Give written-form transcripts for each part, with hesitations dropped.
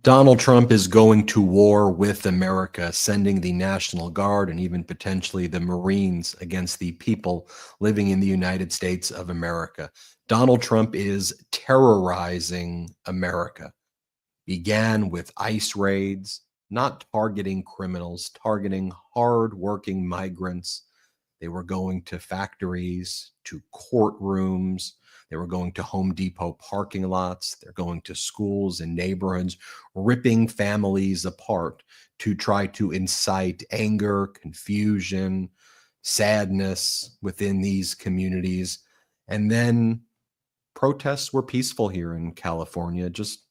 Donald Trump is going to war with America, sending the National Guard and even potentially the Marines against the people living in the United States of America. Donald Trump is terrorizing America. Began with ICE raids, not targeting criminals, targeting hard-working migrants. They were going to factories, to courtrooms. They were going to Home Depot parking lots. They're going to schools and neighborhoods, ripping families apart to try to incite anger, confusion, sadness within these communities. And then protests were peaceful here in California. Just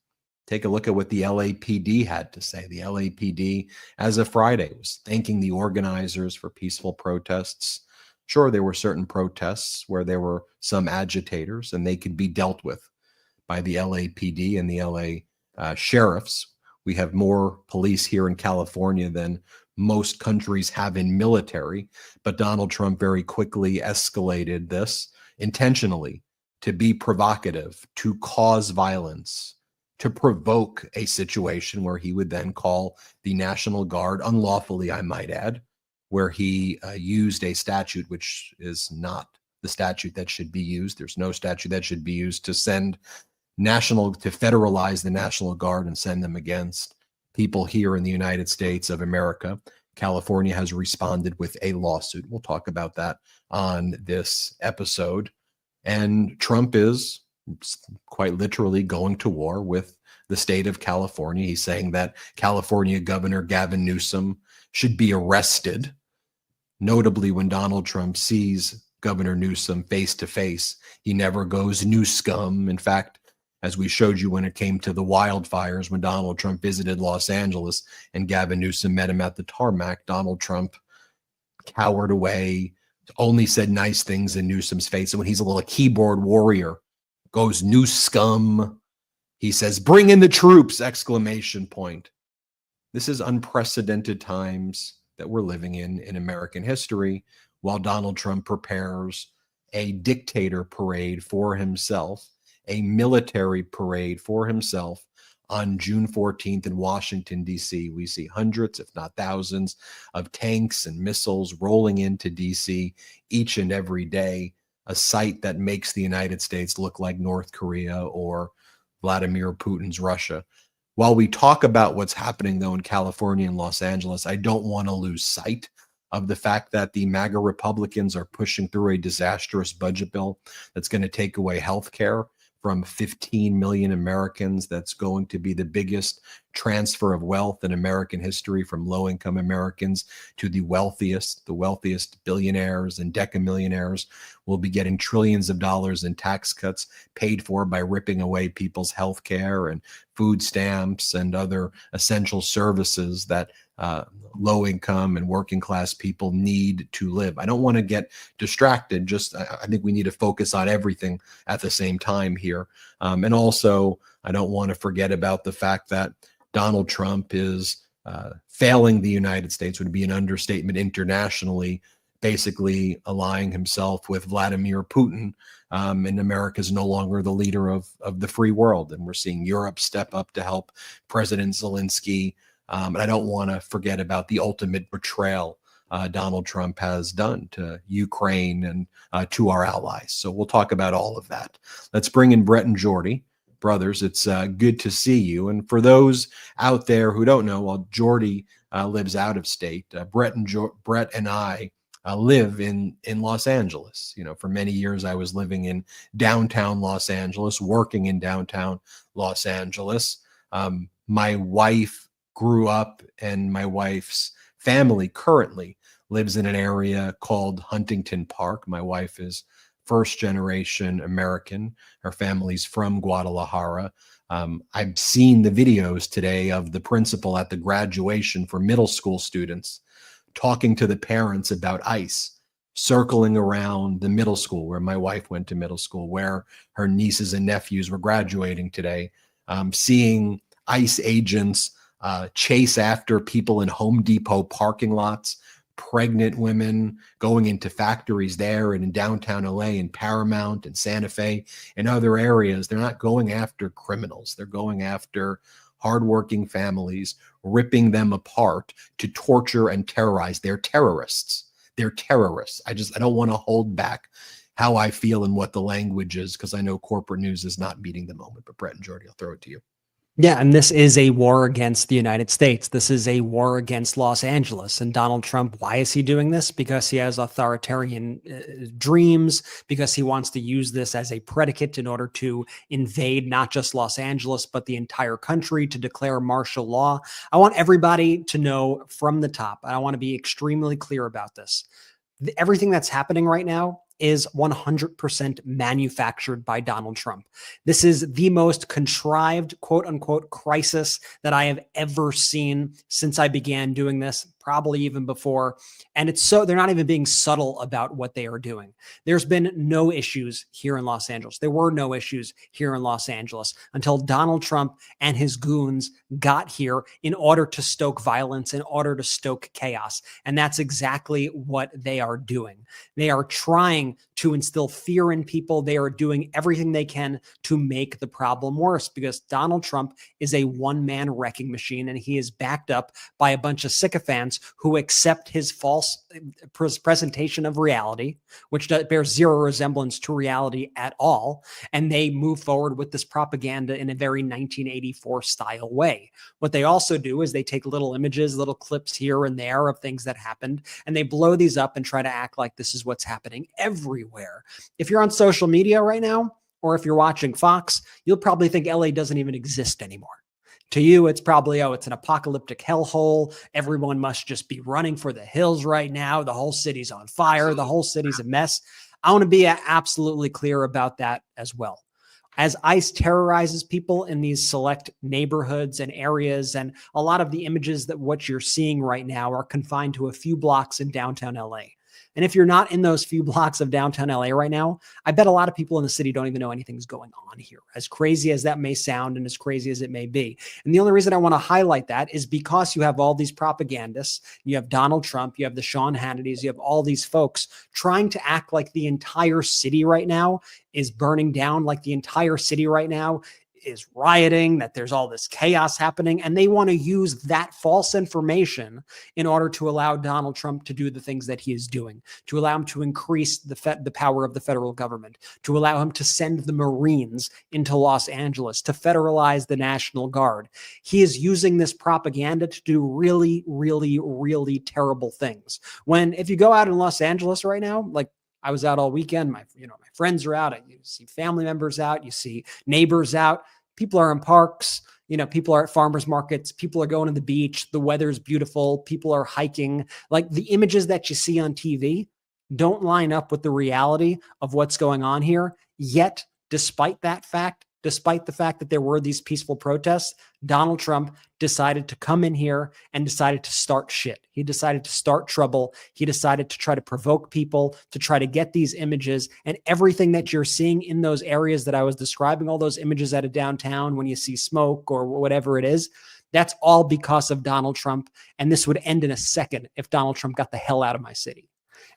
take a look at what the LAPD had to say. The LAPD, as of Friday, was thanking the organizers for peaceful protests. Sure, there were certain protests where there were some agitators, and they could be dealt with by the LAPD and the LA sheriffs. We have more police here in California than most countries have in military, but Donald Trump very quickly escalated this intentionally to be provocative, to cause violence, to provoke a situation where he would then call the National Guard, unlawfully, I might add, where he used a statute which is not the statute that should be used. There's no statute that should be used to federalize the National Guard and send them against people here in the United States of America. California has responded with a lawsuit. We'll talk about that on this episode. And Trump is quite literally going to war with the state of California. He's saying that California Governor Gavin Newsom should be arrested. Notably, when Donald Trump sees Governor Newsom face to face, he never goes "new scum." In fact, as we showed you when it came to the wildfires, when Donald Trump visited Los Angeles and Gavin Newsom met him at the tarmac, Donald Trump cowered away, only said nice things in Newsom's face. And when he's a little keyboard warrior, goes "new scum," he says, "Bring in the troops!" exclamation point. This is unprecedented times that we're living in American history, while Donald Trump prepares a dictator parade for himself, a military parade for himself on June 14th in Washington, D.C. We see hundreds, if not thousands, of tanks and missiles rolling into D.C. each and every day, a sight that makes the United States look like North Korea or Vladimir Putin's Russia. While we talk about what's happening, though, in California and Los Angeles, I don't want to lose sight of the fact that the MAGA Republicans are pushing through a disastrous budget bill that's going to take away health care from 15 million Americans. That's going to be the biggest transfer of wealth in American history, from low-income Americans to the wealthiest billionaires and decamillionaires will be getting trillions of dollars in tax cuts paid for by ripping away people's health care and food stamps and other essential services that low-income and working-class people need to live. I don't want to get distracted. I think we need to focus on everything at the same time here. And also, I don't want to forget about the fact that Donald Trump is failing the United States, would be an understatement internationally, basically allying himself with Vladimir Putin. And America is no longer the leader of the free world. And we're seeing Europe step up to help President Zelensky. And I don't want to forget about the ultimate betrayal Donald Trump has done to Ukraine and to our allies. So we'll talk about all of that. Let's bring in Brett and Jordy. Brothers, it's good to see you. And for those out there who don't know, while Jordy lives out of state, Brett and I live in Los Angeles. You know, for many years I was living in downtown Los Angeles, working in downtown Los Angeles. My wife grew up, and my wife's family currently lives in an area called Huntington Park. My wife is first generation American. Her family's from Guadalajara. I've seen the videos today of the principal at the graduation for middle school students talking to the parents about ICE, circling around the middle school where my wife went to middle school, where her nieces and nephews were graduating today, seeing ICE agents chase after people in Home Depot parking lots, pregnant women going into factories there and in downtown LA and Paramount and Santa Fe and other areas. They're not going after criminals. They're going after hardworking families, ripping them apart to torture and terrorize. They're terrorists. They're terrorists. I don't want to hold back how I feel and what the language is, because I know corporate news is not meeting the moment. But Brett and Jordy, I'll throw it to you. Yeah, and this is a war against the United States. This is a war against Los Angeles. And Donald Trump, why is he doing this? Because he has authoritarian dreams, because he wants to use this as a predicate in order to invade not just Los Angeles, but the entire country, to declare martial law. I want everybody to know from the top, and I want to be extremely clear about this. Everything that's happening right now is 100% manufactured by Donald Trump. This is the most contrived, quote unquote, crisis that I have ever seen since I began doing this, probably even before. And they're not even being subtle about what they are doing. There's been no issues here in Los Angeles. There were no issues here in Los Angeles until Donald Trump and his goons got here in order to stoke violence, in order to stoke chaos. And that's exactly what they are doing. They are trying to instill fear in people. They are doing everything they can to make the problem worse, because Donald Trump is a one-man wrecking machine, and he is backed up by a bunch of sycophants who accept his false presentation of reality, which bears zero resemblance to reality at all. And they move forward with this propaganda in a very 1984 style way. What they also do is they take little images, little clips here and there of things that happened, and they blow these up and try to act like this is what's happening everywhere. If you're on social media right now, or if you're watching Fox, you'll probably think LA doesn't even exist anymore. To you, it's probably, it's an apocalyptic hellhole. Everyone must just be running for the hills right now. The whole city's on fire. The whole city's a mess. I want to be absolutely clear about that as well. As ICE terrorizes people in these select neighborhoods and areas, and a lot of the images that what you're seeing right now are confined to a few blocks in downtown LA. And if you're not in those few blocks of downtown LA right now, I bet a lot of people in the city don't even know anything's going on here, as crazy as that may sound and as crazy as it may be. And the only reason I want to highlight that is because you have all these propagandists, you have Donald Trump, you have the Sean Hannitys, you have all these folks trying to act like the entire city right now is burning down, like the entire city right now is rioting, that there's all this chaos happening, and they want to use that false information in order to allow Donald Trump to do the things that he is doing, to allow him to increase the power of the federal government, to allow him to send the Marines into Los Angeles, to federalize the National Guard. He is using this propaganda to do really, really, really terrible things. When, if you go out in Los Angeles right now, like I was out all weekend. My friends are out. You see family members out. You see neighbors out. People are in parks. People are at farmers markets. People are going to the beach. The weather's beautiful. People are hiking. Like, the images that you see on TV don't line up with the reality of what's going on here. Yet, despite the fact that there were these peaceful protests, Donald Trump decided to come in here and decided to start shit. He decided to start trouble. He decided to try to provoke people, to try to get these images, and everything that you're seeing in those areas that I was describing, all those images out of downtown when you see smoke or whatever it is, that's all because of Donald Trump. And this would end in a second if Donald Trump got the hell out of my city.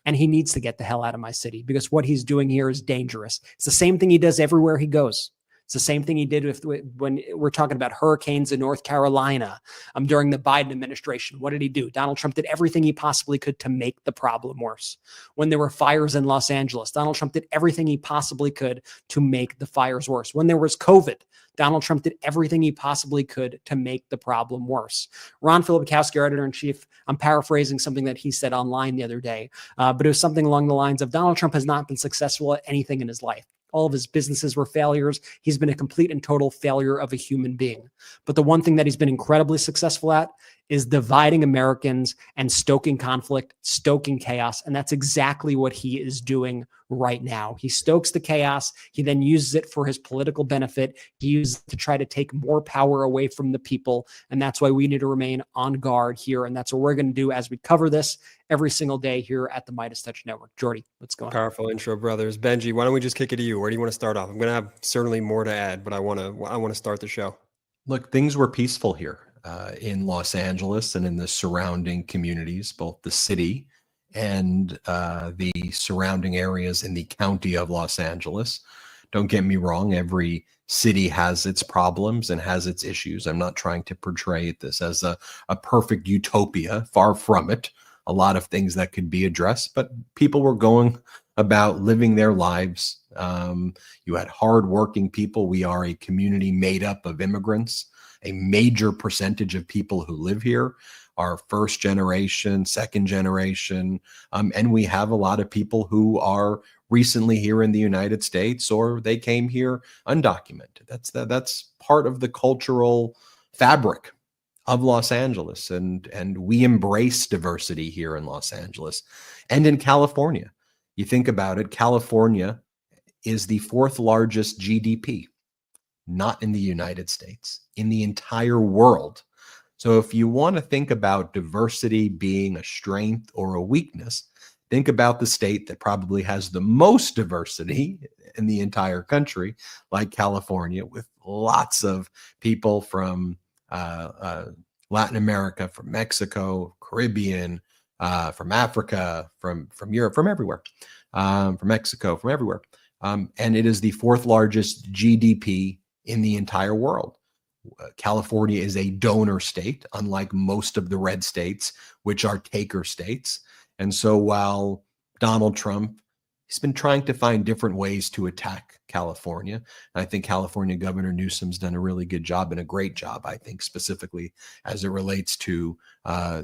And he needs to get the hell out of my city, because what he's doing here is dangerous. It's the same thing he does everywhere he goes. It's the same thing he did when we're talking about hurricanes in North Carolina during the Biden administration. What did he do? Donald Trump did everything he possibly could to make the problem worse. When there were fires in Los Angeles, Donald Trump did everything he possibly could to make the fires worse. When there was COVID, Donald Trump did everything he possibly could to make the problem worse. Ron Filipkowski, our editor-in-chief, I'm paraphrasing something that he said online the other day, but it was something along the lines of Donald Trump has not been successful at anything in his life. All of his businesses were failures. He's been a complete and total failure of a human being. But the one thing that he's been incredibly successful at is dividing Americans and stoking conflict, stoking chaos. And that's exactly what he is doing right now. He stokes the chaos. He then uses it for his political benefit. He uses it to try to take more power away from the people. And that's why we need to remain on guard here. And that's what we're going to do as we cover this every single day here at the MeidasTouch Network. Jordy, what's going on? Powerful intro, brothers. Benji, why don't we just kick it to you? Where do you want to start off? I'm going to have certainly more to add, but I want to start the show. Look, things were peaceful here in Los Angeles and in the surrounding communities, both the city and the surrounding areas in the county of Los Angeles, Don't get me wrong, every city has its problems and has its issues. I'm not trying to portray this as a perfect utopia, far from it. A lot of things that could be addressed, but people were going about living their lives. You had hardworking people. We are a community made up of immigrants. A major percentage of people who live here are first generation, second generation, and we have a lot of people who are recently here in the United States, or they came here undocumented. That's part of the cultural fabric of Los Angeles, and we embrace diversity here in Los Angeles and in California. You think about it, California is the fourth largest GDP, not in the United States, in the entire world. So if you want to think about diversity being a strength or a weakness, think about the state that probably has the most diversity in the entire country, like California, with lots of people from Latin America, from Mexico, Caribbean, from Africa, from Europe, from everywhere, from Mexico, from everywhere. And it is the fourth largest GDP in the entire world. California is a donor state, unlike most of the red states, which are taker states. And so while Donald Trump, he's been trying to find different ways to attack California. And I think California Governor Newsom's done a really good job, and a great job, I think, specifically as it relates to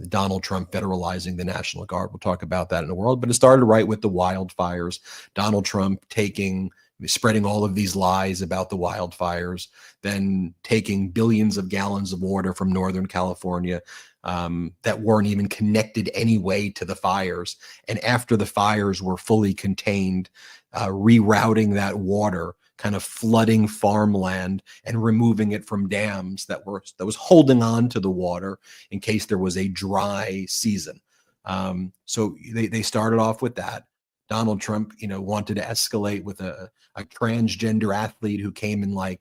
Donald Trump federalizing the National Guard. We'll talk about that in a world, but it started right with the wildfires. Donald Trump spreading all of these lies about the wildfires, then taking billions of gallons of water from Northern California that weren't even connected anyway to the fires. And after the fires were fully contained, rerouting that water, kind of flooding farmland and removing it from dams that was holding on to the water in case there was a dry season. So they started off with that. Donald Trump, wanted to escalate with a transgender athlete who came in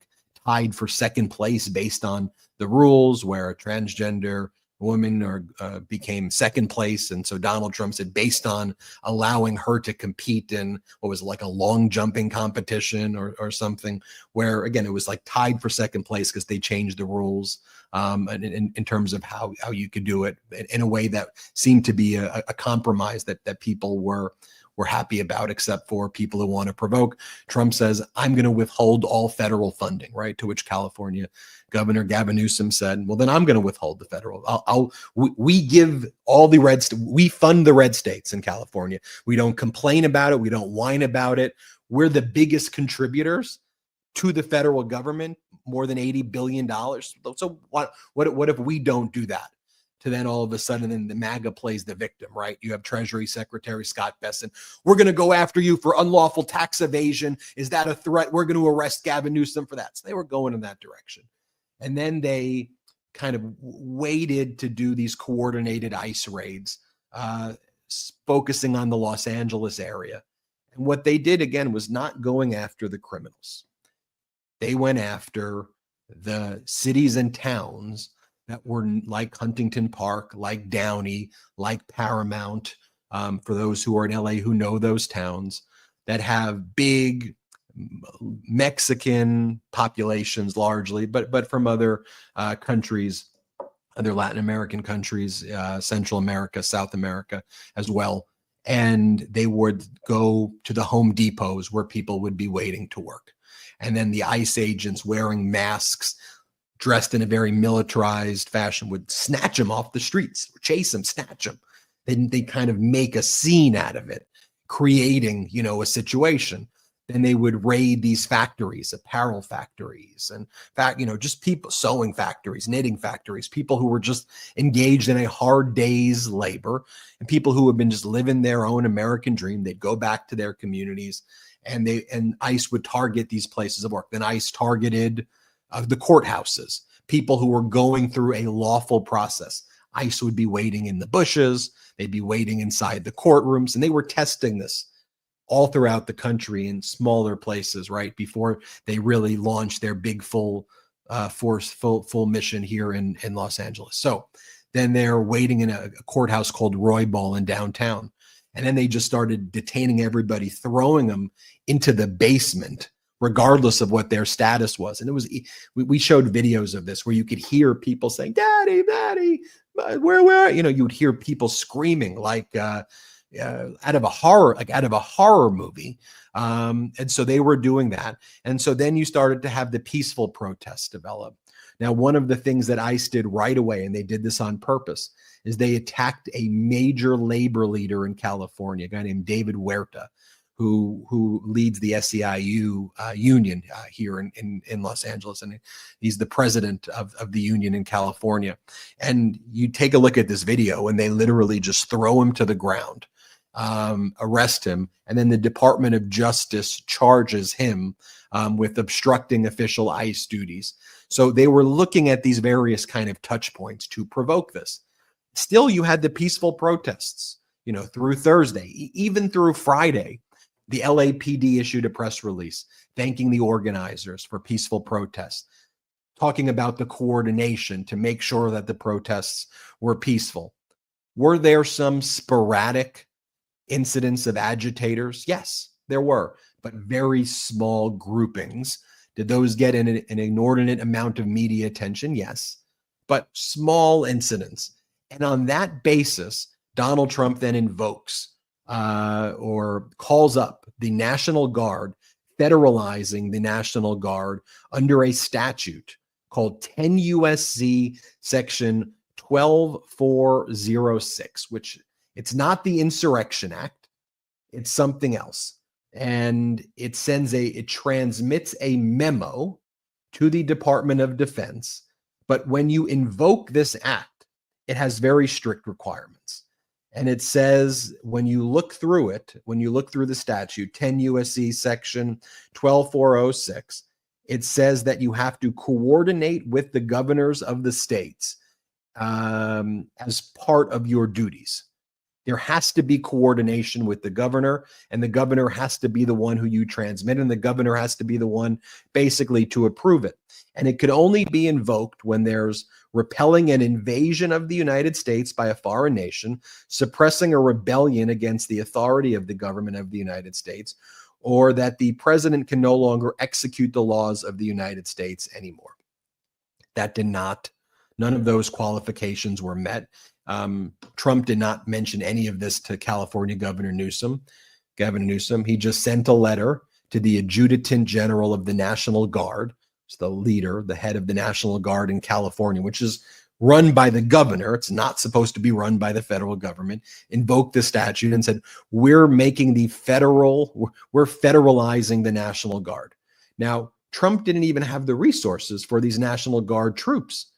tied for second place based on the rules, where a transgender woman became second place. And so Donald Trump said, based on allowing her to compete in what was like a long jumping competition or something, where again, it was tied for second place because they changed the rules in terms of how you could do it in a way that seemed to be a compromise that people were happy about, except for people who want to provoke. Trump says, I'm going to withhold all federal funding, right? To which California Governor Gavin Newsom said, well, then I'm going to withhold the federal. We give all the we fund the red states in California. We don't complain about it. We don't whine about it. We're the biggest contributors to the federal government, more than $80 billion. So what if we don't do that? To then all of a sudden, then the MAGA plays the victim, right? You have Treasury Secretary Scott Bessent. We're going to go after you for unlawful tax evasion. Is that a threat? We're going to arrest Gavin Newsom for that. So they were going in that direction. And then they kind of waited to do these coordinated ICE raids, focusing on the Los Angeles area. And what they did, again, was not going after the criminals. They went after the cities and towns that were like Huntington Park, like Downey, like Paramount, for those who are in LA who know those towns, that have big Mexican populations largely, but from other countries, other Latin American countries, Central America, South America as well. And they would go to the Home Depots where people would be waiting to work. And then the ICE agents wearing masks, dressed in a very militarized fashion, would snatch them off the streets, chase them, snatch them. Then they kind of make a scene out of it, creating, a situation. Then they would raid these factories, apparel factories, and just people, sewing factories, knitting factories, people who were just engaged in a hard day's labor, and people who have been just living their own American dream. They'd go back to their communities, and ICE would target these places of work. Then ICE targeted the courthouses, people who were going through a lawful process. ICE would be waiting in the bushes. They'd be waiting inside the courtrooms, and they were testing this all throughout the country in smaller places, right? Before they really launched their big full mission here in Los Angeles. So then they're waiting in a courthouse called Roybal in downtown. And then they just started detaining everybody, throwing them into the basement regardless of what their status was. And it was, we showed videos of this where you could hear people saying, "Daddy, Daddy, where?" You would hear people screaming like out of a horror movie. And so they were doing that. And so then you started to have the peaceful protests develop. Now, one of the things that ICE did right away, and they did this on purpose, is they attacked a major labor leader in California, a guy named David Huerta, who leads the SEIU union here in Los Angeles. And he's the president of the union in California. And you take a look at this video and they literally just throw him to the ground, arrest him. And then the Department of Justice charges him with obstructing official ICE duties. So they were looking at these various kind of touch points to provoke this. Still, you had the peaceful protests, through Thursday, even through Friday. The LAPD issued a press release thanking the organizers for peaceful protests, talking about the coordination to make sure that the protests were peaceful. Were there some sporadic incidents of agitators? Yes, there were, but very small groupings. Did those get an inordinate amount of media attention? Yes, but small incidents. And on that basis, Donald Trump then invokes or calls up the National Guard, federalizing the National Guard under a statute called 10 U.S.C. section 12406, which it's not the Insurrection Act, it's something else. And it transmits a memo to the Department of Defense. But when you invoke this act, it has very strict requirements. And it says, when you look through the statute, 10 U.S.C. section 12406, it says that you have to coordinate with the governors of the states as part of your duties. There has to be coordination with the governor, and the governor has to be the one who you transmit, and the governor has to be the one basically to approve it. And it could only be invoked when there's repelling an invasion of the United States by a foreign nation, suppressing a rebellion against the authority of the government of the United States, or that the president can no longer execute the laws of the United States anymore. None of those qualifications were met. Trump did not mention any of this to California Governor Gavin Newsom. He just sent a letter to the Adjutant General of the National Guard, the head of the National Guard in California, which is run by the governor. It's not supposed to be run by the federal government. Invoked the statute and said, we're federalizing the National Guard. Now, Trump didn't even have the resources for these National Guard troops.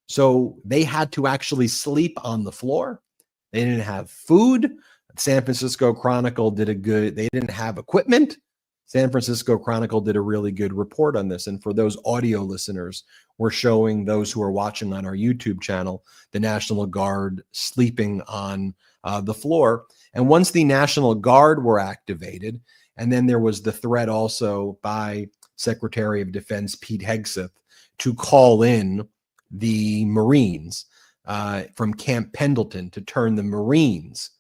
So they had to actually sleep on the floor. They didn't have food. San Francisco Chronicle they didn't have equipment. San Francisco Chronicle did a really good report on this. And for those audio listeners, we're showing those who are watching on our YouTube channel, the National Guard sleeping on the floor. And once the National Guard were activated, and then there was the threat also by Secretary of Defense Pete Hegseth to call in the Marines from Camp Pendleton, to turn the Marines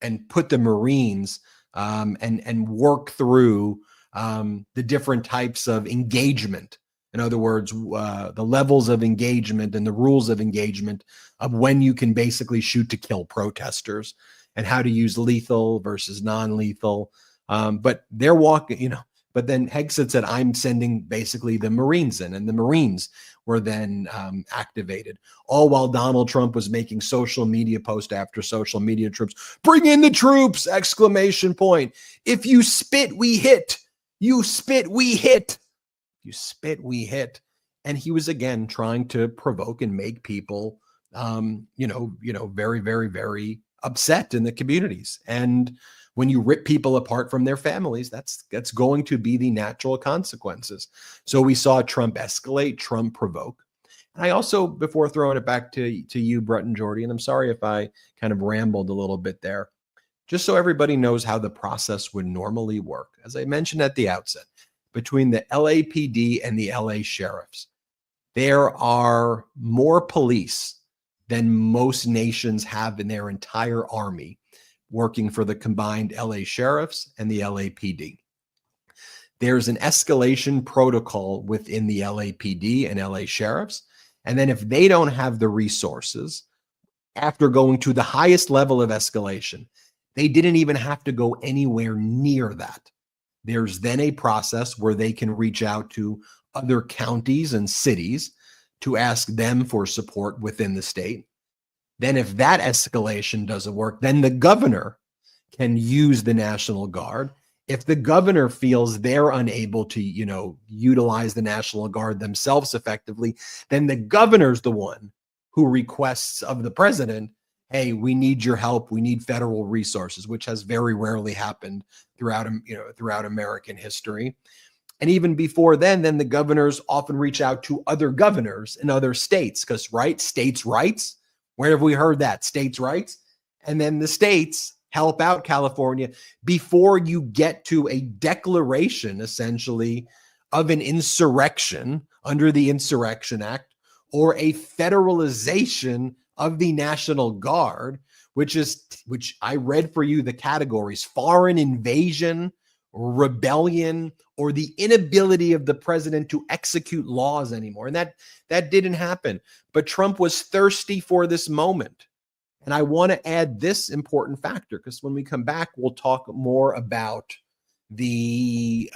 and put the Marines and work through the different types of engagement. In other words, the levels of engagement and the rules of engagement of when you can basically shoot to kill protesters and how to use lethal versus non-lethal. But they're walking, but then Hegseth said, I'm sending basically the Marines in, and the Marines were then activated, all while Donald Trump was making social media post after social media troops. Bring in the troops! ! If you spit, we hit. You spit, we hit. You spit, we hit. And he was again trying to provoke and make people, very, very, very upset in the communities. And when you rip people apart from their families, that's going to be the natural consequences. So we saw Trump escalate, Trump provoke. And I also, before throwing it back to you, Brett and Jordy, and I'm sorry if I kind of rambled a little bit there, just so everybody knows how the process would normally work. As I mentioned at the outset, between the LAPD and the LA sheriffs, there are more police than most nations have in their entire army working for the combined LA sheriffs and the LAPD. there's an escalation protocol within the LAPD and LA sheriffs. And then if they don't have the resources, after going to the highest level of escalation, they didn't even have to go anywhere near that. There's then a process where they can reach out to other counties and cities to ask them for support within the state. Then if that escalation doesn't work, then the governor can use the National Guard. If the governor feels they're unable to, utilize the National Guard themselves effectively, then the governor's the one who requests of the president, hey, we need your help. We need federal resources, which has very rarely happened throughout American history. And even before then the governors often reach out to other governors in other states because, right, states' rights. Where have we heard that? States' rights. And then the states help out California before you get to a declaration, essentially, of an insurrection under the Insurrection Act or a federalization of the National Guard, which I read for you the categories: foreign invasion, rebellion, or the inability of the president to execute laws anymore. And that didn't happen. But Trump was thirsty for this moment. And I want to add this important factor, because when we come back, we'll talk more about the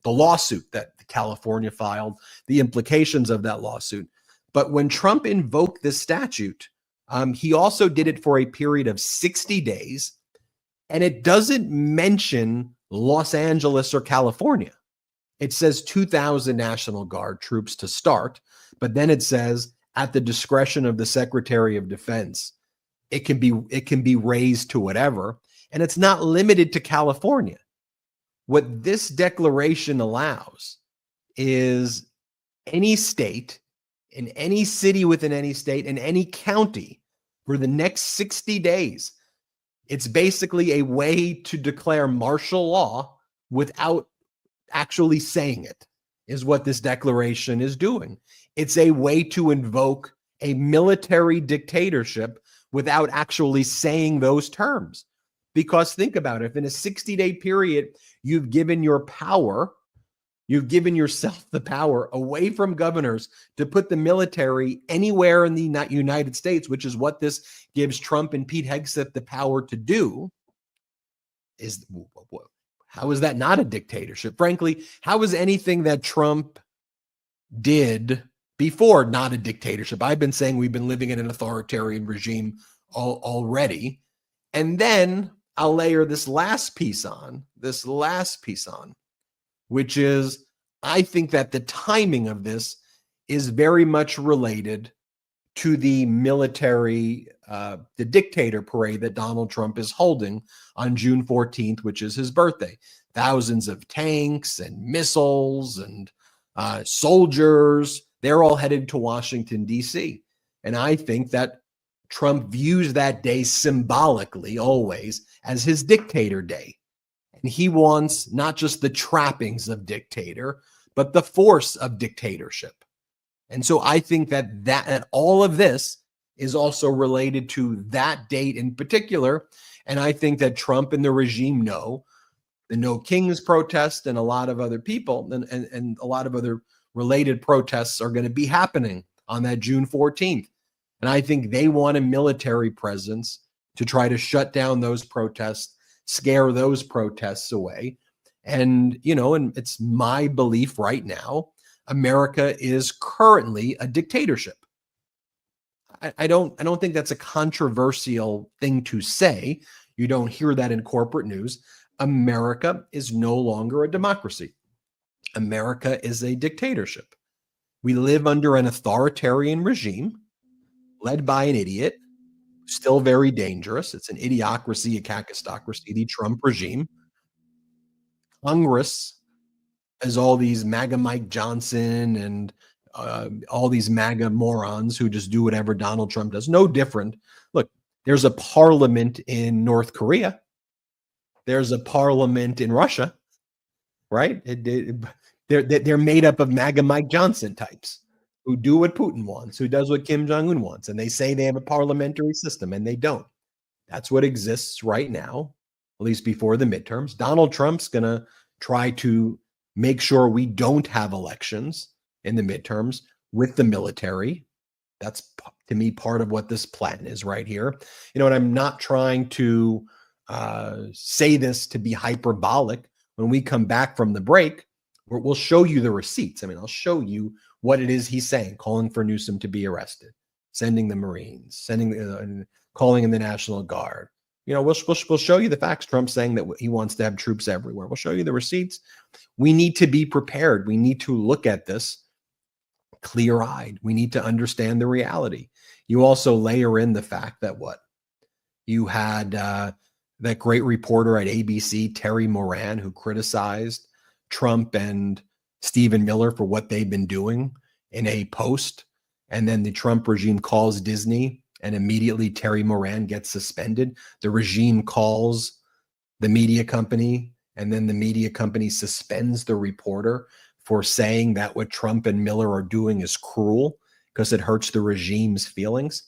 lawsuit that California filed, the implications of that lawsuit. But when Trump invoked this statute, he also did it for a period of 60 days. And it doesn't mention Los Angeles or California. It says 2,000 National Guard troops to start, but then it says at the discretion of the Secretary of Defense, it can be raised to whatever, and it's not limited to California. What this declaration allows is any state, in any city within any state, in any county for the next 60 days. It's basically a way to declare martial law without actually saying it, is what this declaration is doing. It's a way to invoke a military dictatorship without actually saying those terms. Because think about it, if in a 60-day period, you've given your power, you've given yourself the power away from governors to put the military anywhere in the United States, which is what this gives Trump and Pete Hegseth the power to do, how is that not a dictatorship? Frankly, how is anything that Trump did before not a dictatorship? I've been saying we've been living in an authoritarian regime already. And then I'll layer this last piece on, which is, I think that the timing of this is very much related to the military, the dictator parade that Donald Trump is holding on June 14th, which is his birthday. Thousands of tanks and missiles and soldiers, they're all headed to Washington, D.C. And I think that Trump views that day symbolically always as his dictator day. And he wants not just the trappings of dictator, but the force of dictatorship. And so I think that all of this is also related to that date in particular. And I think that Trump and the regime know the No Kings protest and a lot of other people and a lot of other related protests are going to be happening on that June 14th. And I think they want a military presence to try to shut down those protests, scare those protests away. And, and it's my belief right now, America is currently a dictatorship. I don't think that's a controversial thing to say. You don't hear that in corporate news. America is no longer a democracy. America is a dictatorship. We live under an authoritarian regime led by an idiot, still very dangerous. It's an idiocracy, a kakistocracy, the Trump regime. Congress is all these MAGA Mike Johnson and all these MAGA morons who just do whatever Donald Trump does. No different. Look, there's a parliament in North Korea. There's a parliament in Russia, right? They're made up of MAGA Mike Johnson types who do what Putin wants, who does what Kim Jong-un wants. And they say they have a parliamentary system, and they don't. That's what exists right now, at least before the midterms. Donald Trump's going to try to make sure we don't have elections in the midterms with the military. That's, to me, part of what this plan is right here. And I'm not trying to say this to be hyperbolic. When we come back from the break, we'll show you the receipts. I'll show you what it is he's saying, calling for Newsom to be arrested, sending the Marines, calling in the National Guard. We'll show you the facts. Trump's saying that he wants to have troops everywhere. We'll show you the receipts. We need to be prepared. We need to look at this clear-eyed. We need to understand the reality. You also layer in the fact that you had that great reporter at ABC, Terry Moran, who criticized Trump and Stephen Miller for what they've been doing in a post. And then the Trump regime calls Disney, and immediately Terry Moran gets suspended. The regime calls the media company, and then the media company suspends the reporter for saying that what Trump and Miller are doing is cruel because it hurts the regime's feelings.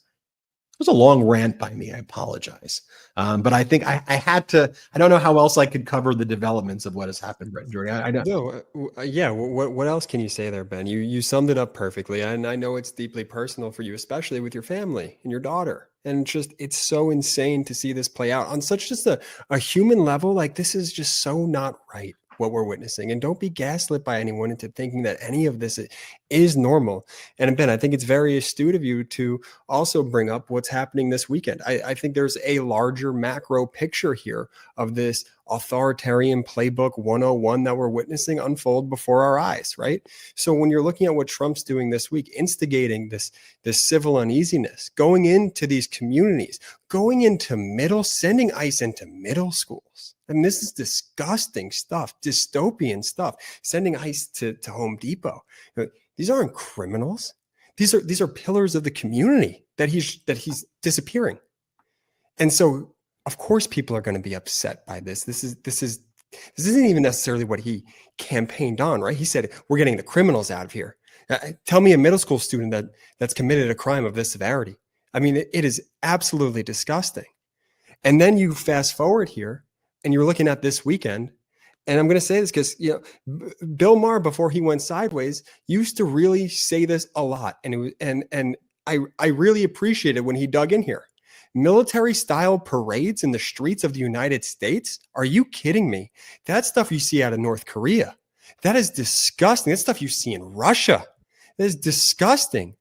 It was a long rant by me. I apologize. But I think I had to. I don't know how else I could cover the developments of what has happened, Brett and Jordy. I don't. No, yeah. What else can you say there, Ben? You summed it up perfectly, and I know it's deeply personal for you, especially with your family and your daughter. And it's so insane to see this play out on such just a human level. Like, this is just so not right, what we're witnessing. And don't be gaslit by anyone into thinking that any of this is normal. And Ben, I think it's very astute of you to also bring up what's happening this weekend. I think there's a larger macro picture here of this authoritarian playbook 101 that we're witnessing unfold before our eyes, right? So when you're looking at what Trump's doing this week, instigating this civil uneasiness, going into these communities, going into sending ICE into middle schools. And this is disgusting stuff, dystopian stuff, sending ICE to Home Depot. These aren't criminals. These are pillars of the community that he's disappearing. And so, of course, people are going to be upset by this. This isn't even necessarily what he campaigned on, right? He said, we're getting the criminals out of here. Tell me a middle school student that's committed a crime of this severity. It is absolutely disgusting. And then you fast forward here and you're looking at this weekend, and I'm going to say this because, Bill Maher, before he went sideways, used to really say this a lot. And I really appreciated when he dug in here. Military style parades in the streets of the United States? Are you kidding me? That's stuff you see out of North Korea. That is disgusting. That's stuff you see in Russia. That is disgusting.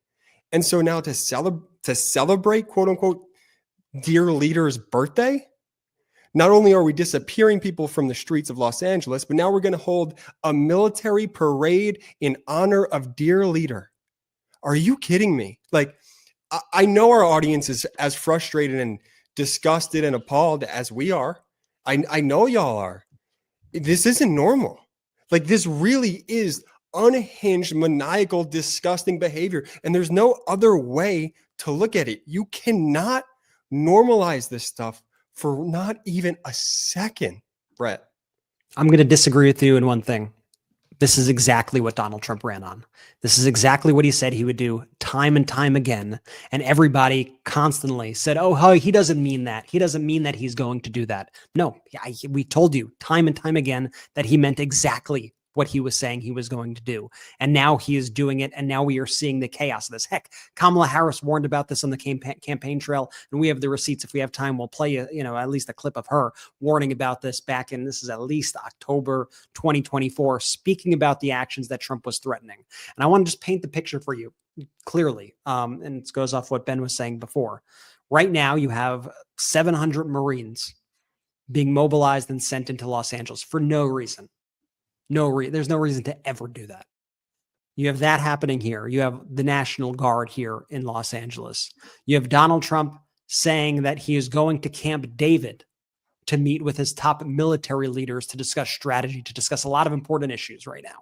And so now to celebrate, quote unquote, dear leader's birthday, not only are we disappearing people from the streets of Los Angeles, but now we're going to hold a military parade in honor of dear leader. Are you kidding me? Like, I know our audience is as frustrated and disgusted and appalled as we are. I know y'all are. This isn't normal. Like, this really is unhinged, maniacal, disgusting behavior. And there's no other way to look at it. You cannot normalize this stuff for not even a second, Brett. I'm going to disagree with you in one thing. This is exactly what Donald Trump ran on. This is exactly what he said he would do time and time again. And everybody constantly said, oh, he doesn't mean that. He doesn't mean that he's going to do that. No, we told you time and time again that he meant exactly what he was saying he was going to do. And now he is doing it. And now we are seeing the chaos of this. Heck, Kamala Harris warned about this on the campaign trail. And we have the receipts. If we have time, we'll play at least a clip of her warning about this back in, this is at least October 2024, speaking about the actions that Trump was threatening. And I want to just paint the picture for you clearly. And it goes off what Ben was saying before. Right now, you have 700 Marines being mobilized and sent into Los Angeles for no reason. There's no reason to ever do that. You have that happening here. You have the National Guard here in Los Angeles. You have Donald Trump saying that he is going to Camp David to meet with his top military leaders to discuss strategy, to discuss a lot of important issues right now.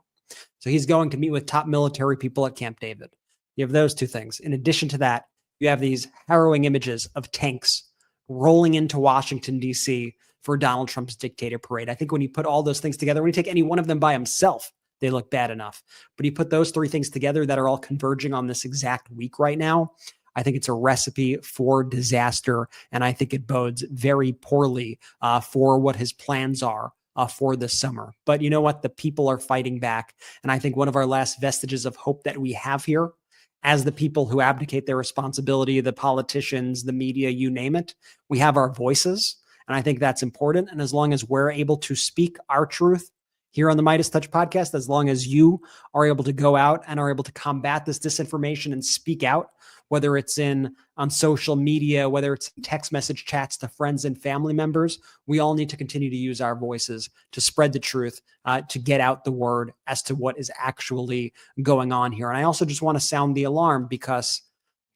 So he's going to meet with top military people at Camp David. You have those two things. In addition to that, you have these harrowing images of tanks rolling into Washington, D.C., for Donald Trump's dictator parade. I think when you put all those things together, when you take any one of them by himself, they look bad enough. But you put those three things together that are all converging on this exact week right now, I think it's a recipe for disaster. And I think it bodes very poorly for what his plans are for this summer. But you know what? The people are fighting back. And I think one of our last vestiges of hope that we have here, as the people who abdicate their responsibility, the politicians, the media, you name it, we have our voices. And I think that's important. And as long as we're able to speak our truth here on the MeidasTouch podcast, as long as you are able to go out and are able to combat this disinformation and speak out, whether it's on social media, whether it's text message chats to friends and family members, we all need to continue to use our voices to spread the truth, to get out the word as to what is actually going on here. And I also just want to sound the alarm, because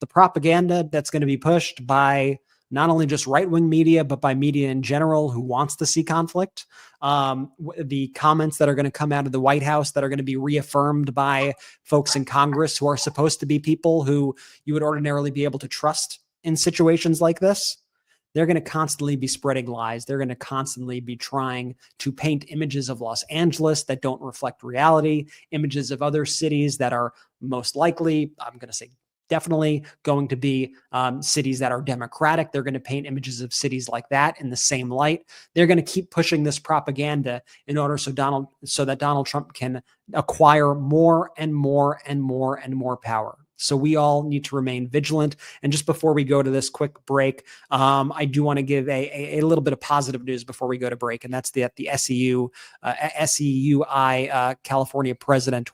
the propaganda that's going to be pushed by not only just right-wing media, but by media in general who wants to see conflict. The comments that are going to come out of the White House that are going to be reaffirmed by folks in Congress who are supposed to be people who you would ordinarily be able to trust in situations like this. They're going to constantly be spreading lies. They're going to constantly be trying to paint images of Los Angeles that don't reflect reality, images of other cities that are most likely, I'm going to say, definitely going to be cities that are democratic. They're going to paint images of cities like that in the same light. They're going to keep pushing this propaganda in order so that Donald Trump can acquire more and more and more and more power. So we all need to remain vigilant. And just before we go to this quick break, I do want to give a little bit of positive news before we go to break. And that's that the SEUI California President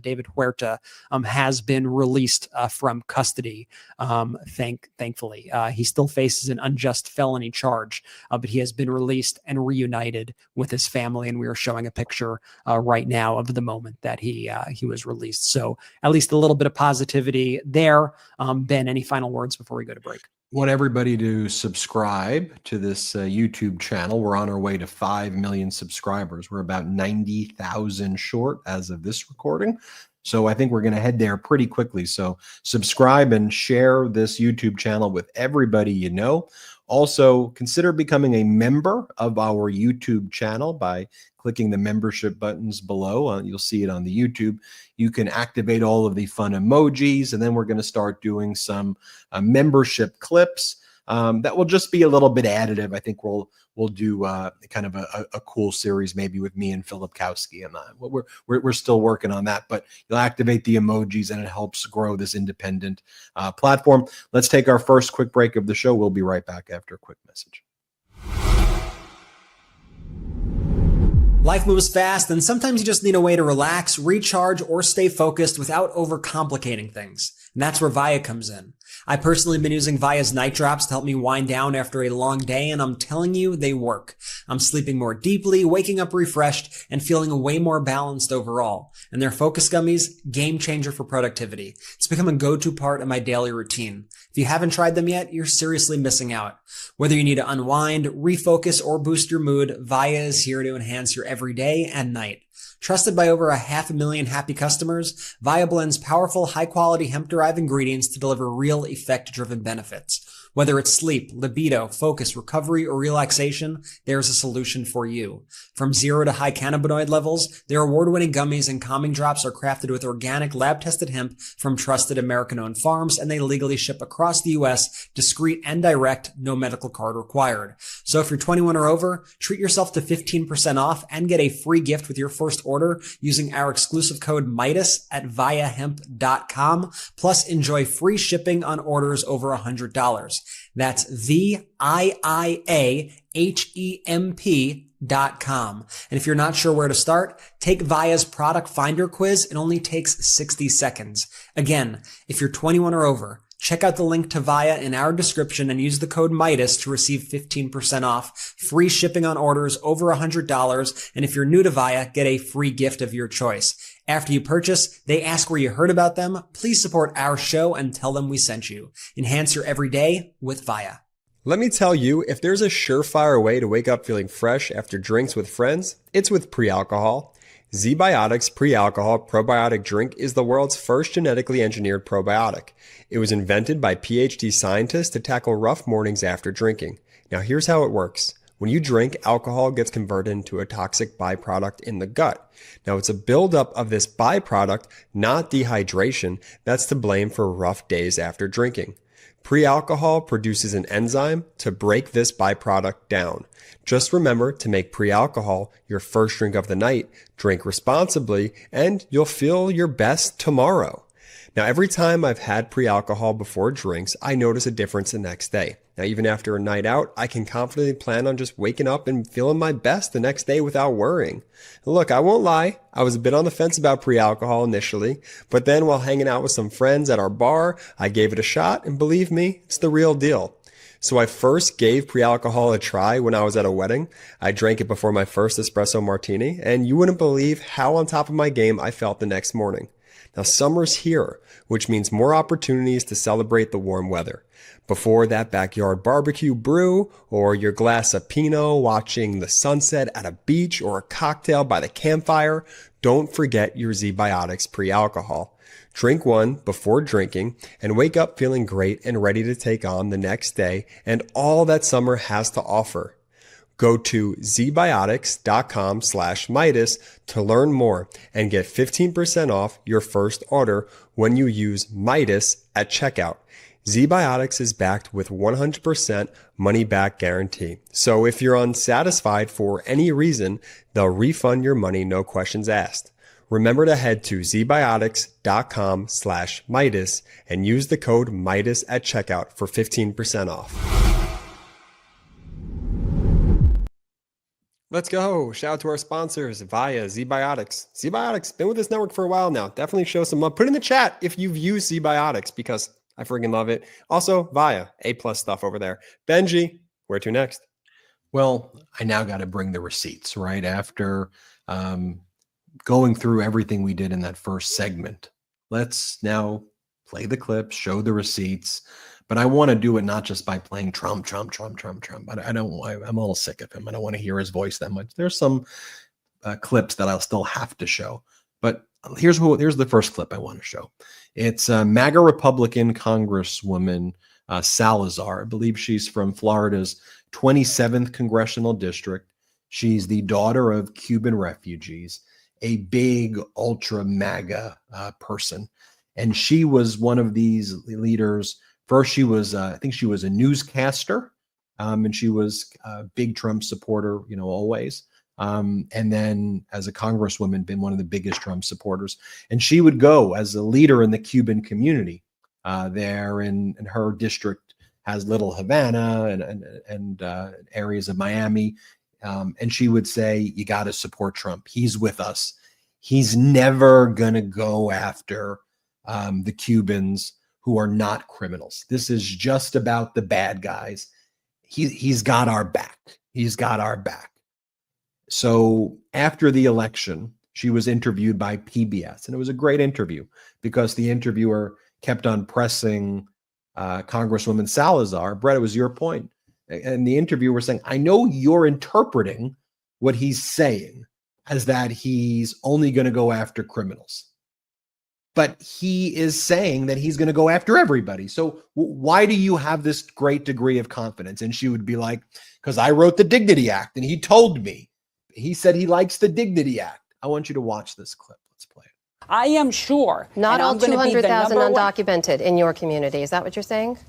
David Huerta, has been released from custody. Thankfully, he still faces an unjust felony charge, but he has been released and reunited with his family. And we are showing a picture right now of the moment that he was released. So at least a little bit of positivity there. Ben, any final words before we go to break? Want everybody to subscribe to this YouTube channel. We're on our way to 5 million subscribers. We're about 90,000 short as of this recording. So I think we're going to head there pretty quickly. So subscribe and share this YouTube channel with everybody you know. Also, consider becoming a member of our YouTube channel by clicking the membership buttons below. You'll see it on the YouTube. You can activate all of the fun emojis, and then we're going to start doing some membership clips that will just be a little bit additive. I think we'll do kind of a cool series maybe with me and Philip Kowski, and we're still working on that. But you'll activate the emojis, and it helps grow this independent platform. Let's take our first quick break of the show. We'll be right back after a quick message. Life moves fast, and sometimes you just need a way to relax, recharge, or stay focused without overcomplicating things. And that's where Via comes in. I personally have been using Via's night drops to help me wind down after a long day, and I'm telling you, they work. I'm sleeping more deeply, waking up refreshed, and feeling way more balanced overall. And their Focus Gummies, game changer for productivity. It's become a go-to part of my daily routine. If you haven't tried them yet, you're seriously missing out. Whether you need to unwind, refocus, or boost your mood, Via is here to enhance your every day and night. Trusted by over 500,000 happy customers, Via blends powerful, high-quality hemp-derived ingredients to deliver real effect-driven benefits. Whether it's sleep, libido, focus, recovery, or relaxation, there's a solution for you. From zero to high cannabinoid levels, their award-winning gummies and calming drops are crafted with organic, lab-tested hemp from trusted American-owned farms, and they legally ship across the U.S., discreet and direct, no medical card required. So if you're 21 or over, treat yourself to 15% off and get a free gift with your first order using our exclusive code MeidasTouch at viahemp.com. Plus, enjoy free shipping on orders over $100. That's viahemp.com. And if you're not sure where to start, take Via's product finder quiz. It only takes 60 seconds. Again, if you're 21 or over, check out the link to Via in our description and use the code Meidas to receive 15% off, free shipping on orders over $100. And if you're new to Via, get a free gift of your choice. After you purchase, they ask where you heard about them. Please support our show and tell them we sent you. Enhance your everyday with Via. Let me tell you, if there's a surefire way to wake up feeling fresh after drinks with friends, it's with pre-alcohol. ZBiotics Pre-Alcohol Probiotic Drink is the world's first genetically engineered probiotic. It was invented by PhD scientists to tackle rough mornings after drinking. Now here's how it works. When you drink, alcohol gets converted into a toxic byproduct in the gut. Now it's a buildup of this byproduct, not dehydration, that's to blame for rough days after drinking. Pre-alcohol produces an enzyme to break this byproduct down. Just remember to make pre-alcohol your first drink of the night, drink responsibly, and you'll feel your best tomorrow. Now, every time I've had pre-alcohol before drinks, I notice a difference the next day. Now, even after a night out, I can confidently plan on just waking up and feeling my best the next day without worrying. Look, I won't lie, I was a bit on the fence about pre-alcohol initially, but then while hanging out with some friends at our bar, I gave it a shot, and believe me, it's the real deal. So I first gave pre-alcohol a try when I was at a wedding. I drank it before my first espresso martini, and you wouldn't believe how on top of my game I felt the next morning. Now, summer's here, which means more opportunities to celebrate the warm weather. Before that backyard barbecue brew, or your glass of Pinot watching the sunset at a beach, or a cocktail by the campfire, don't forget your Z-Biotics pre-alcohol. Drink one before drinking and wake up feeling great and ready to take on the next day and all that summer has to offer. Go to zbiotics.com/Meidas to learn more and get 15% off your first order when you use Meidas at checkout. ZBiotics is backed with 100% money back guarantee. So if you're unsatisfied for any reason, they'll refund your money, no questions asked. Remember to head to zbiotics.com/Meidas and use the code Meidas at checkout for 15% off. Let's go. Shout out to our sponsors via ZBiotics. ZBiotics, been with this network for a while now. Definitely show some love. Put in the chat if you've used ZBiotics because I freaking love it. Also, via A+ stuff over there. Benji, where to next? Well, I now got to bring the receipts, right? After going through everything we did in that first segment, let's now play the clips, show the receipts. But I want to do it not just by playing Trump. I'm a little sick of him. I don't want to hear his voice that much. There's some clips that I'll still have to show. But here's the first clip I want to show. It's MAGA Republican Congresswoman Salazar. I believe she's from Florida's 27th Congressional District. She's the daughter of Cuban refugees, a big ultra MAGA person. And she was one of these leaders. First, she was, I think she was a newscaster, and she was a big Trump supporter, always. And then as a congresswoman, been one of the biggest Trump supporters. And she would go as a leader in the Cuban community there in her district has Little Havana and areas of Miami. And she would say, you got to support Trump. He's with us. He's never going to go after the Cubans who are not criminals. This is just about the bad guys. He's got our back. He's got our back. So after the election, she was interviewed by PBS, and it was a great interview because the interviewer kept on pressing Congresswoman Salazar. Brett, it was your point. And the interviewer was saying, I know you're interpreting what he's saying as that he's only going to go after criminals. But he is saying that he's going to go after everybody. So why do you have this great degree of confidence? And she would be like, because I wrote the Dignity Act and he told me. He said he likes the Dignity Act. I want you to watch this clip. Let's play it. I am sure. Not all 200,000 undocumented in your community. Is that what you're saying?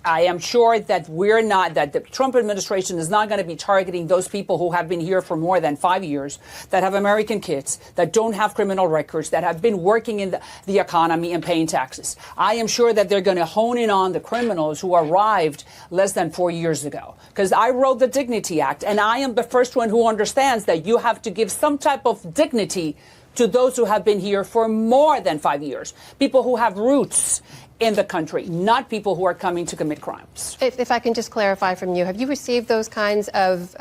I am sure that that the Trump administration is not going to be targeting those people who have been here for more than 5 years, that have American kids, that don't have criminal records, that have been working in the economy and paying taxes. I am sure that they're going to hone in on the criminals who arrived less than 4 years ago, because I wrote the Dignity Act, and I am the first one who understands that you have to give some type of dignity to those who have been here for more than 5 years, people who have roots in the country, not people who are coming to commit crimes. If I can just clarify from you, have you received those kinds of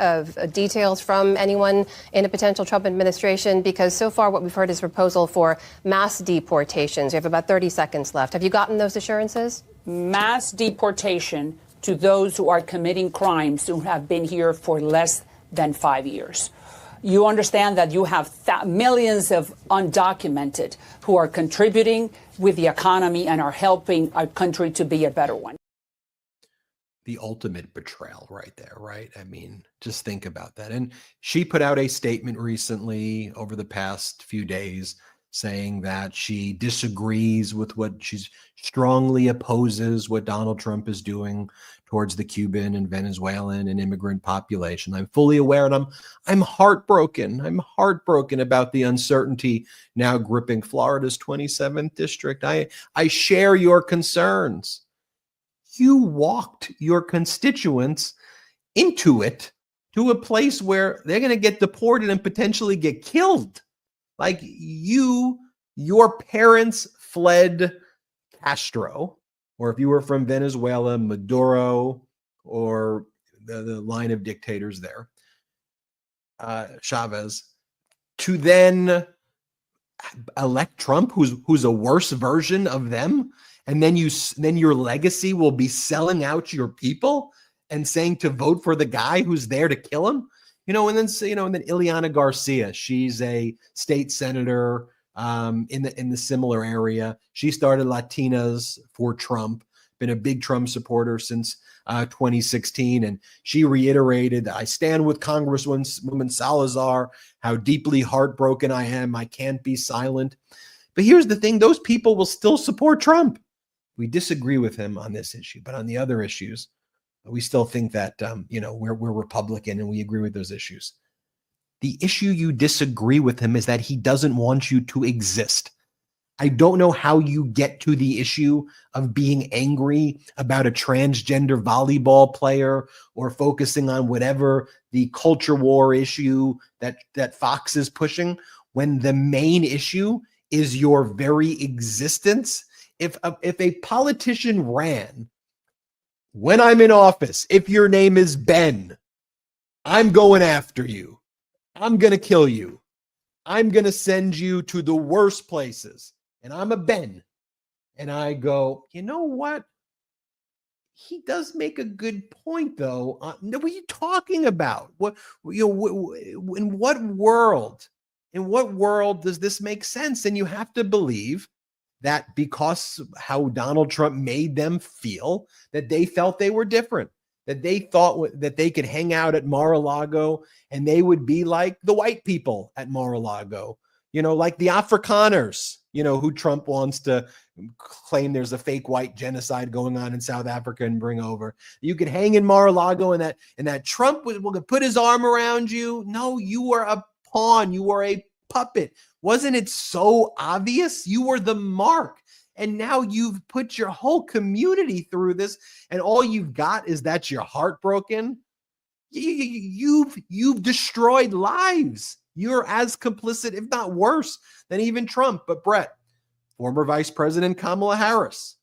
details from anyone in a potential Trump administration? Because so far what we've heard is a proposal for mass deportations. You have about 30 seconds left. Have you gotten those assurances? Mass deportation to those who are committing crimes who have been here for less than 5 years. You understand that you have millions of undocumented who are contributing with the economy and are helping our country to be a better one. The ultimate betrayal right there, right? I mean, just think about that. And she put out a statement recently over the past few days saying that she disagrees with strongly opposes what Donald Trump is doing towards the Cuban and Venezuelan and immigrant population. I'm fully aware, and I'm heartbroken. I'm heartbroken about the uncertainty now gripping Florida's 27th district. I share your concerns. You walked your constituents into it, to a place where they're going to get deported and potentially get killed. Like your parents fled Castro, or if you were from Venezuela, Maduro, or the line of dictators there, Chavez, to then elect Trump, who's a worse version of them, and then your legacy will be selling out your people and saying to vote for the guy who's there to kill him. And then Ileana Garcia, she's a state senator in the similar area. She started Latinas for Trump, been a big Trump supporter since 2016. And she reiterated, I stand with Congresswoman Salazar, how deeply heartbroken I am. I can't be silent. But here's the thing, those people will still support Trump. We disagree with him on this issue, but on the other issues, we still think that, we're Republican and we agree with those issues. The issue you disagree with him is that he doesn't want you to exist. I don't know how you get to the issue of being angry about a transgender volleyball player or focusing on whatever the culture war issue that Fox is pushing, when the main issue is your very existence. If a politician ran, when I'm in office, if your name is Ben, I'm going after you. I'm going to kill you. I'm going to send you to the worst places. And I'm a Ben. And I go, you know what? He does make a good point, though. What are you talking about? In what world does this make sense? And you have to believe that because how Donald Trump made them feel, that they felt they were different, that they thought that they could hang out at Mar-a-Lago and they would be like the white people at Mar-a-Lago, like the Afrikaners, who Trump wants to claim there's a fake white genocide going on in South Africa and bring over. You could hang in Mar-a-Lago and that Trump will put his arm around you. No, you are a pawn. You are a puppet. Wasn't it so obvious? You were the mark. And now you've put your whole community through this, and all you've got is that you're heartbroken. You've destroyed lives. You're as complicit, if not worse, than even Trump. But Brett, former Vice President Kamala Harris,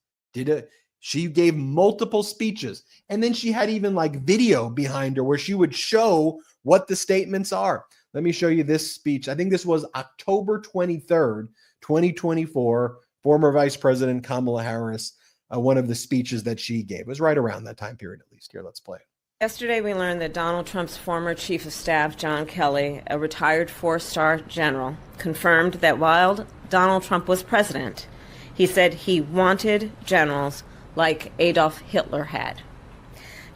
she gave multiple speeches, and then she had even like video behind her where she would show what the statements are. Let me show you this speech. I think this was October 23rd, 2024. Former Vice President Kamala Harris, one of the speeches that she gave. It was right around that time period, at least. Here, let's play it. Yesterday, we learned that Donald Trump's former Chief of Staff, John Kelly, a retired four-star general, confirmed that while Donald Trump was president, he said he wanted generals like Adolf Hitler had.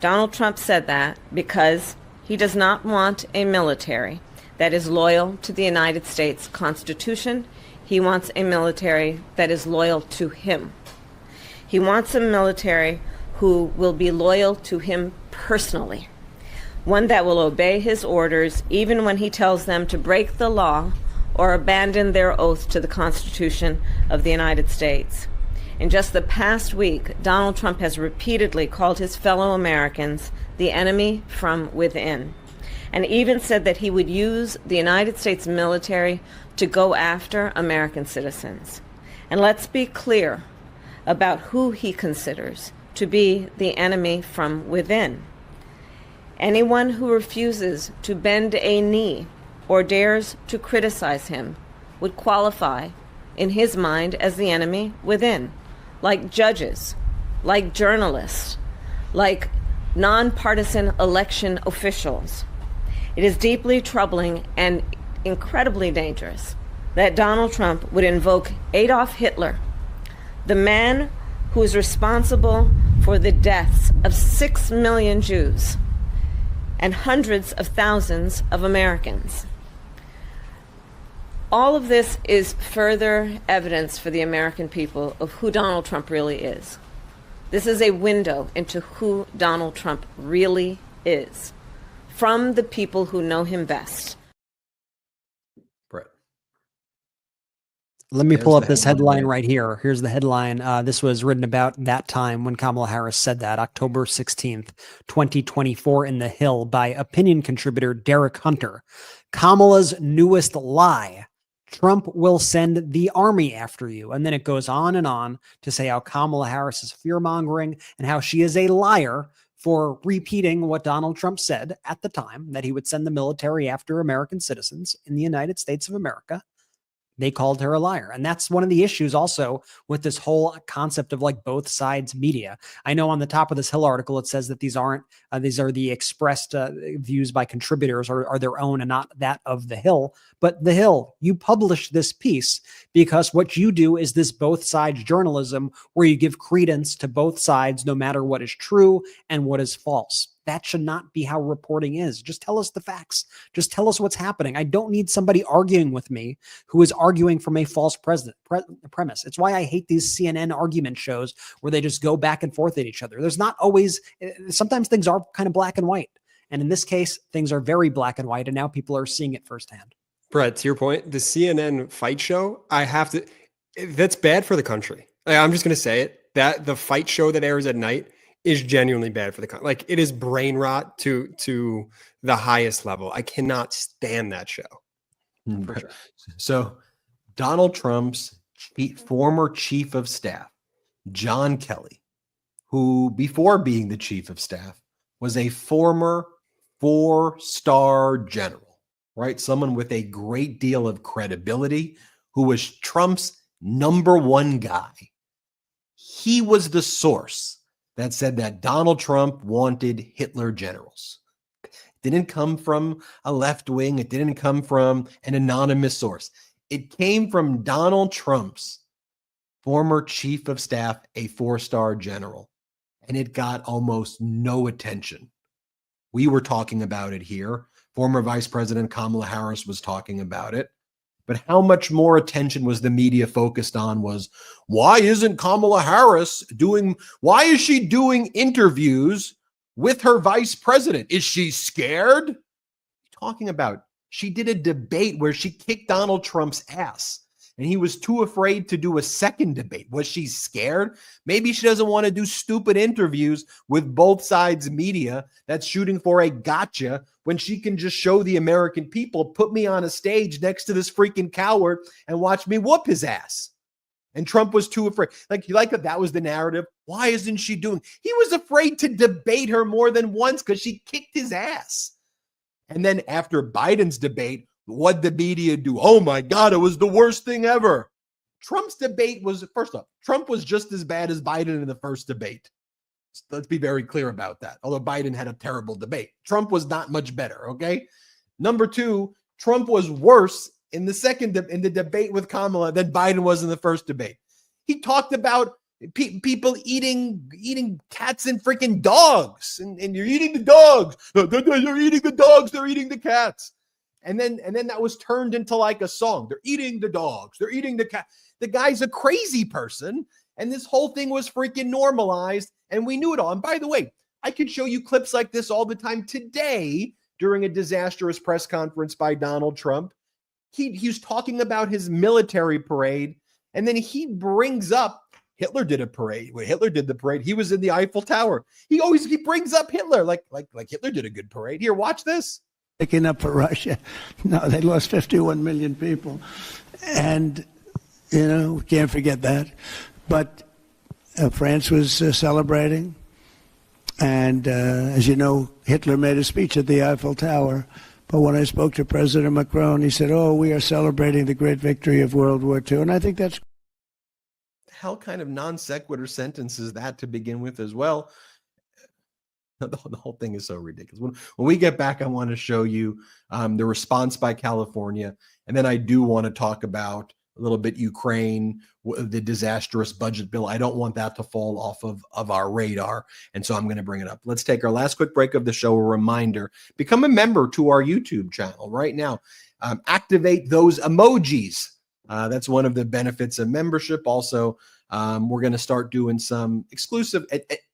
Donald Trump said that because he does not want a military that is loyal to the United States Constitution. He wants a military that is loyal to him. He wants a military who will be loyal to him personally, one that will obey his orders even when he tells them to break the law or abandon their oath to the Constitution of the United States. In just the past week, Donald Trump has repeatedly called his fellow Americans the enemy from within, and even said that he would use the United States military to go after American citizens. And let's be clear about who he considers to be the enemy from within. Anyone who refuses to bend a knee or dares to criticize him would qualify, in his mind, as the enemy within, like judges, like journalists, like nonpartisan election officials. It is deeply troubling and incredibly dangerous that Donald Trump would invoke Adolf Hitler, the man who is responsible for the deaths of 6 million Jews and hundreds of thousands of Americans. All of this is further evidence for the American people of who Donald Trump really is. This is a window into who Donald Trump really is from the people who know him best. Brett. Let me There's pull up the this headline headline there. right here. Here's the headline. This was written about that time when Kamala Harris said that, October 16th, 2024, in The Hill by opinion contributor Derek Hunter. Kamala's newest lie. Trump will send the army after you. And then it goes on to say how Kamala Harris is fear-mongering and how she is a liar for repeating what Donald Trump said at the time, that he would send the military after American citizens in the United States of America. They called her a liar. And that's one of the issues also with this whole concept of like both sides media. I know on the top of this Hill article, it says that these are the expressed views by contributors or are their own and not that of the Hill. But the Hill, you published this piece because what you do is this both sides journalism where you give credence to both sides, no matter what is true and what is false. That should not be how reporting is. Just tell us the facts. Just tell us what's happening. I don't need somebody arguing with me who is arguing from a false premise. It's why I hate these CNN argument shows where they just go back and forth at each other. There's not always, sometimes things are kind of black and white. And in this case, things are very black and white. And now people are seeing it firsthand. Brett, to your point, the CNN fight show, that's bad for the country. I'm just going to say it, that the fight show that airs at night is genuinely bad for the country. Like, it is brain rot to the highest level. I cannot stand that show. For sure. So Donald Trump's former chief of staff, John Kelly, who before being the chief of staff was a former 4-star general, right? Someone with a great deal of credibility, who was Trump's number one guy. He was the source that said that Donald Trump wanted Hitler generals. It didn't come from a left wing. It didn't come from an anonymous source. It came from Donald Trump's former chief of staff, a 4-star general, and it got almost no attention. We were talking about it here. Former Vice President Kamala Harris was talking about it. But how much more attention was the media focused on was, why isn't Kamala Harris why is she doing interviews with her vice president? Is she scared? Talking about, she did a debate where she kicked Donald Trump's ass and he was too afraid to do a second debate. Was she scared? Maybe she doesn't want to do stupid interviews with both sides media that's shooting for a gotcha when she can just show the American people, put me on a stage next to this freaking coward and watch me whoop his ass. And Trump was too afraid. That was the narrative. Why isn't she doing? He was afraid to debate her more than once because she kicked his ass. And then after Biden's debate, what'd the media do? Oh my God, it was the worst thing ever. Trump's debate was, first off, Trump was just as bad as Biden in the first debate. Let's be very clear about that. Although Biden had a terrible debate, Trump was not much better. Okay. Number two, Trump was worse in the debate with Kamala than Biden was in the first debate. He talked about people eating cats and freaking dogs, and you're eating the dogs. They're eating the dogs. They're eating the cats. And then that was turned into like a song. They're eating the dogs. They're eating the cat. The guy's a crazy person. And this whole thing was freaking normalized. And we knew it all. And by the way, I could show you clips like this all the time. Today, during a disastrous press conference by Donald Trump, he was talking about his military parade. And then he brings up Hitler did a parade. When Hitler did the parade, he was in the Eiffel Tower. He brings up Hitler like Hitler did a good parade. Here, watch this. Picking up for Russia. No, they lost 51 million people. And, we can't forget that. But France was celebrating. And as you know, Hitler made a speech at the Eiffel Tower. But when I spoke to President Macron, he said, we are celebrating the great victory of World War II. And I think that's... Hell kind of non sequitur sentence is that to begin with as well? The whole thing is so ridiculous. When we get back, I want to show you the response by California. And then I do want to talk about a little bit Ukraine, the disastrous budget bill. I don't want that to fall off of our radar. And so I'm going to bring it up. Let's take our last quick break of the show. A reminder, become a member to our YouTube channel right now. Activate those emojis. That's one of the benefits of membership. Also, we're going to start doing some exclusive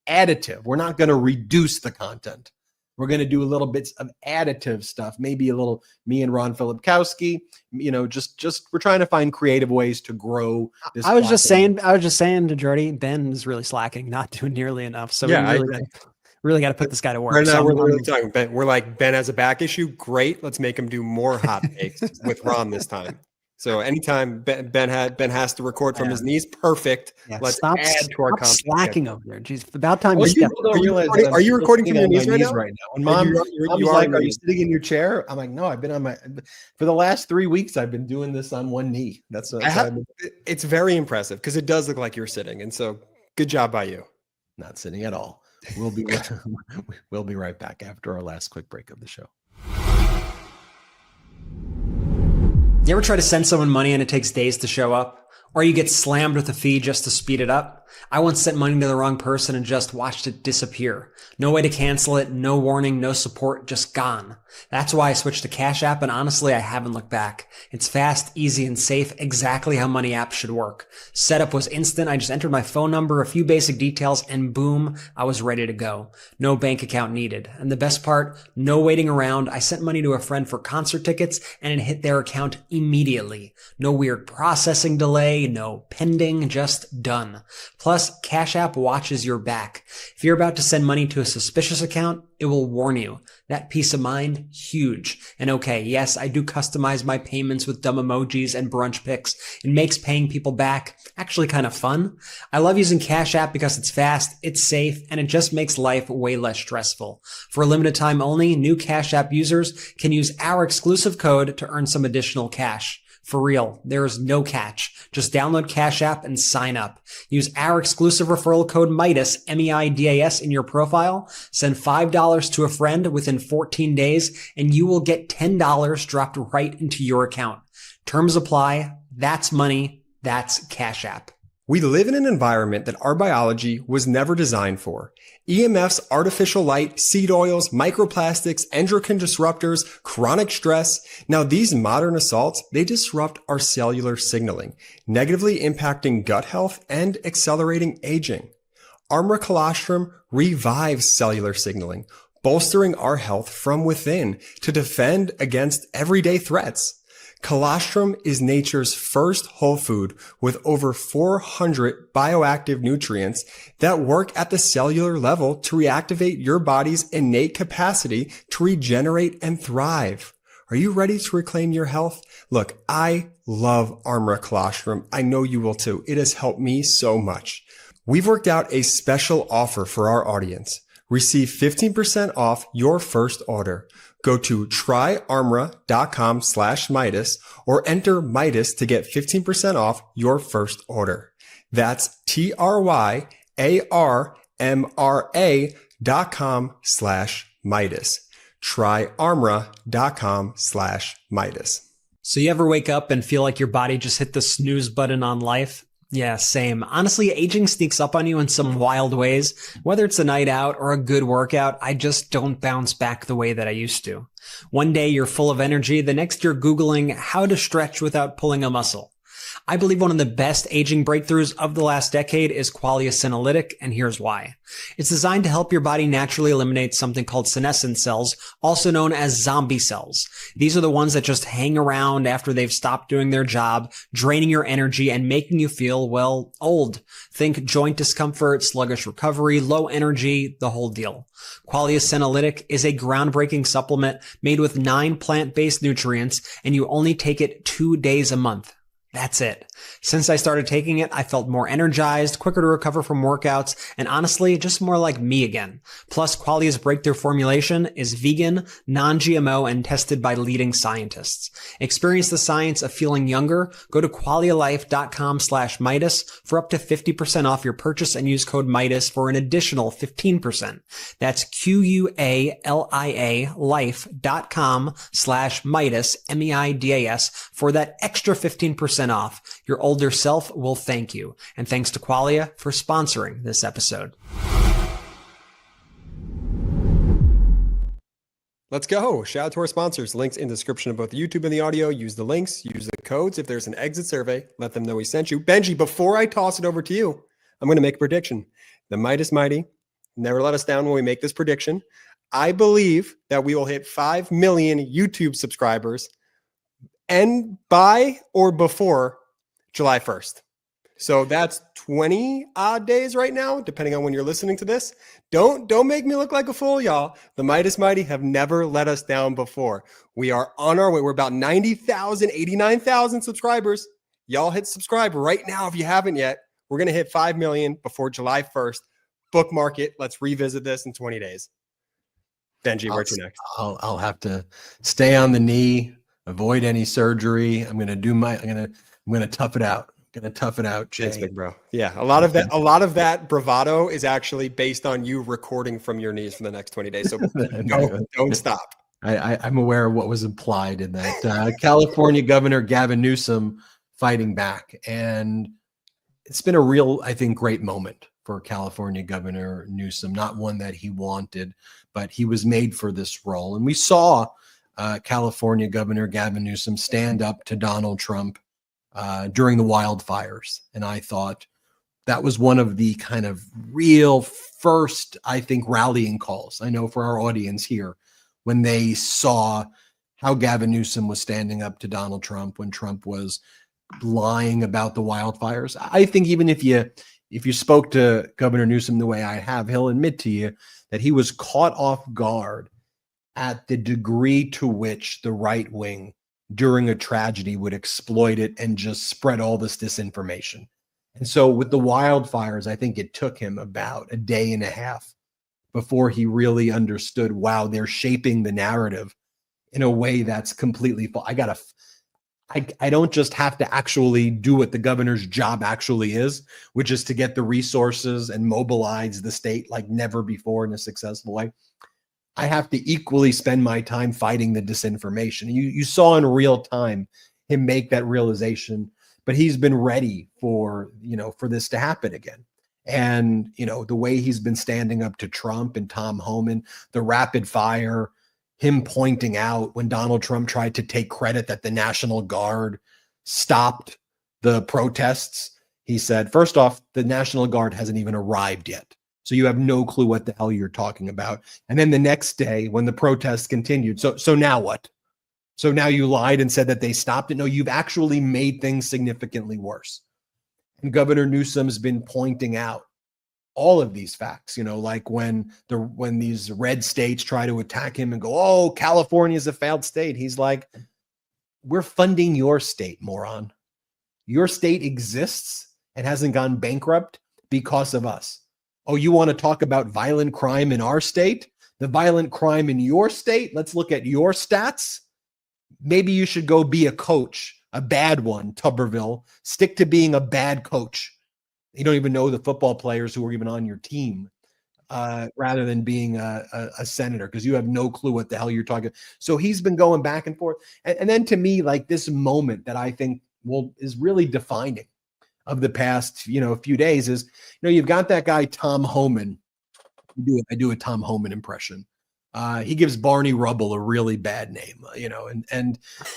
additive. We're not going to reduce the content. We're going to do a little bits of additive stuff, maybe a little me and Ron Filipkowski, just we're trying to find creative ways to grow this. I was just saying to Jordy, Ben is really slacking, not doing nearly enough. So yeah, we really got to put this guy to work. Right now, so we're literally talking. Ben, we're like, Ben has a back issue. Great. Let's make him do more hot takes with Ron this time. So anytime Ben has to record from his knees, perfect. Yeah, Let's stop add to our slacking over there. Jeez, about time Are you Are you recording from your knees right now? And Mom's like, are you sitting in your chair? I'm like, no, I've been for the last 3 weeks, I've been doing this on one knee. It's very impressive because it does look like you're sitting. And so good job by you. Not sitting at all. We'll be right back after our last quick break of the show. You ever try to send someone money and it takes days to show up? Or you get slammed with a fee just to speed it up? I once sent money to the wrong person and just watched it disappear. No way to cancel it, no warning, no support, just gone. That's why I switched to Cash App, and honestly, I haven't looked back. It's fast, easy, and safe, exactly how money apps should work. Setup was instant. I just entered my phone number, a few basic details, and boom, I was ready to go. No bank account needed. And the best part, no waiting around. I sent money to a friend for concert tickets, and it hit their account immediately. No weird processing delay, no pending, just done. Plus, Cash App watches your back. If you're about to send money to a suspicious account, it will warn you. That peace of mind, huge. And okay, yes, I do customize my payments with dumb emojis and brunch pics. It makes paying people back actually kind of fun. I love using Cash App because it's fast, it's safe, and it just makes life way less stressful. For a limited time only, new Cash App users can use our exclusive code to earn some additional cash. For real, there is no catch. Just download Cash App and sign up. Use our exclusive referral code MeidasTouch, M-E-I-D-A-S, in your profile. Send $5 to a friend within 14 days, and you will get $10 dropped right into your account. Terms apply. That's money. That's Cash App. We live in an environment that our biology was never designed for. EMFs, artificial light, seed oils, microplastics, endocrine disruptors, chronic stress. Now these modern assaults, they disrupt our cellular signaling, negatively impacting gut health and accelerating aging. Armra Colostrum revives cellular signaling, bolstering our health from within to defend against everyday threats. Colostrum is nature's first whole food with over 400 bioactive nutrients that work at the cellular level to reactivate your body's innate capacity to regenerate and thrive. Are you ready to reclaim your health? Look, I love Armra Colostrum. I know you will too. It has helped me so much. We've worked out a special offer for our audience. Receive 15% off your first order. Go to tryarmra.com/Meidas or enter Meidas to get 15% off your first order. That's tryarmra.com/Meidas. Tryarmra.com/Meidas. So you ever wake up and feel like your body just hit the snooze button on life? Yeah, same. Honestly, aging sneaks up on you in some wild ways. Whether it's a night out or a good workout, I just don't bounce back the way that I used to. One day you're full of energy, the next you're Googling how to stretch without pulling a muscle. I believe one of the best aging breakthroughs of the last decade is Qualia Senolytic, and here's why. It's designed to help your body naturally eliminate something called senescent cells, also known as zombie cells. These are the ones that just hang around after they've stopped doing their job, draining your energy and making you feel, well, old. Think joint discomfort, sluggish recovery, low energy, the whole deal. Qualia Senolytic is a groundbreaking supplement made with 9 plant-based nutrients, and you only take it 2 days a month. That's it. Since I started taking it, I felt more energized, quicker to recover from workouts, and honestly, just more like me again. Plus, Qualia's breakthrough formulation is vegan, non-GMO, and tested by leading scientists. Experience the science of feeling younger. Go to qualialife.com/Meidas for up to 50% off your purchase and use code Meidas for an additional 15%. That's QUALIA life.com/Meidas, MEIDAS, for that extra 15% 10% off. Your older self will thank you. And thanks to Qualia for sponsoring this episode. Let's go. Shout out to our sponsors. Links in the description of both YouTube and the audio. Use the links, use the codes. If there's an exit survey, let them know we sent you. Benji, before I toss it over to you, I'm going to make a prediction. The Meidas Mighty never let us down when we make this prediction. I believe that we will hit 5 million YouTube subscribers and by or before July 1st. So that's 20 odd days right now, depending on when you're listening to this. Don't make me look like a fool, y'all. The Meidas Mighty have never let us down before. We are on our way. We're about 90,000, 89,000 subscribers. Y'all hit subscribe right now if you haven't yet. We're going to hit 5 million before July 1st. Bookmark it. Let's revisit this in 20 days. Benji, where to next? I'll have to stay on the knee, avoid any surgery. I'm going to tough it out. Gonna tough it out, Jay. Thanks, big bro. Yeah, a lot of that bravado is actually based on you recording from your knees for the next 20 days. So don't stop. I'm aware of what was implied in that. California Governor Gavin Newsom fighting back, and it's been a real, I think, great moment for California Governor Newsom. Not one that he wanted, but he was made for this role, and we saw California Governor Gavin Newsom stand up to Donald Trump during the wildfires. And I thought that was one of the kind of real first, I think, rallying calls. I know for our audience here, when they saw how Gavin Newsom was standing up to Donald Trump when Trump was lying about the wildfires. I think even if you spoke to Governor Newsom the way I have, he'll admit to you that he was caught off guard at the degree to which the right wing during a tragedy would exploit it and just spread all this disinformation. And so with the wildfires, I think it took him about a day and a half before he really understood, wow, they're shaping the narrative in a way that's completely false. I don't just have to actually do what the governor's job actually is, which is to get the resources and mobilize the state like never before in a successful way. I have to equally spend my time fighting the disinformation. You saw in real time him make that realization, but he's been ready for this to happen again. And, the way he's been standing up to Trump and Tom Homan, the rapid fire, him pointing out when Donald Trump tried to take credit that the National Guard stopped the protests. He said, first off, the National Guard hasn't even arrived yet. So you have no clue what the hell you're talking about. And then the next day when the protests continued, so now what? So now you lied and said that they stopped it? No, you've actually made things significantly worse. And Governor Newsom's been pointing out all of these facts, like when these red states try to attack him and go, oh, California's a failed state. He's like, we're funding your state, moron. Your state exists and hasn't gone bankrupt because of us. Oh, you want to talk about violent crime in our state? The violent crime in your state? Let's look at your stats. Maybe you should go be a coach, a bad one, Tuberville. Stick to being a bad coach. You don't even know the football players who are even on your team, rather than being a senator, because you have no clue what the hell you're talking. So he's been going back and forth. And then to me, like this moment that I think is really defining of the past, few days is, you've got that guy, Tom Homan. I do a Tom Homan impression. He gives Barney Rubble a really bad name,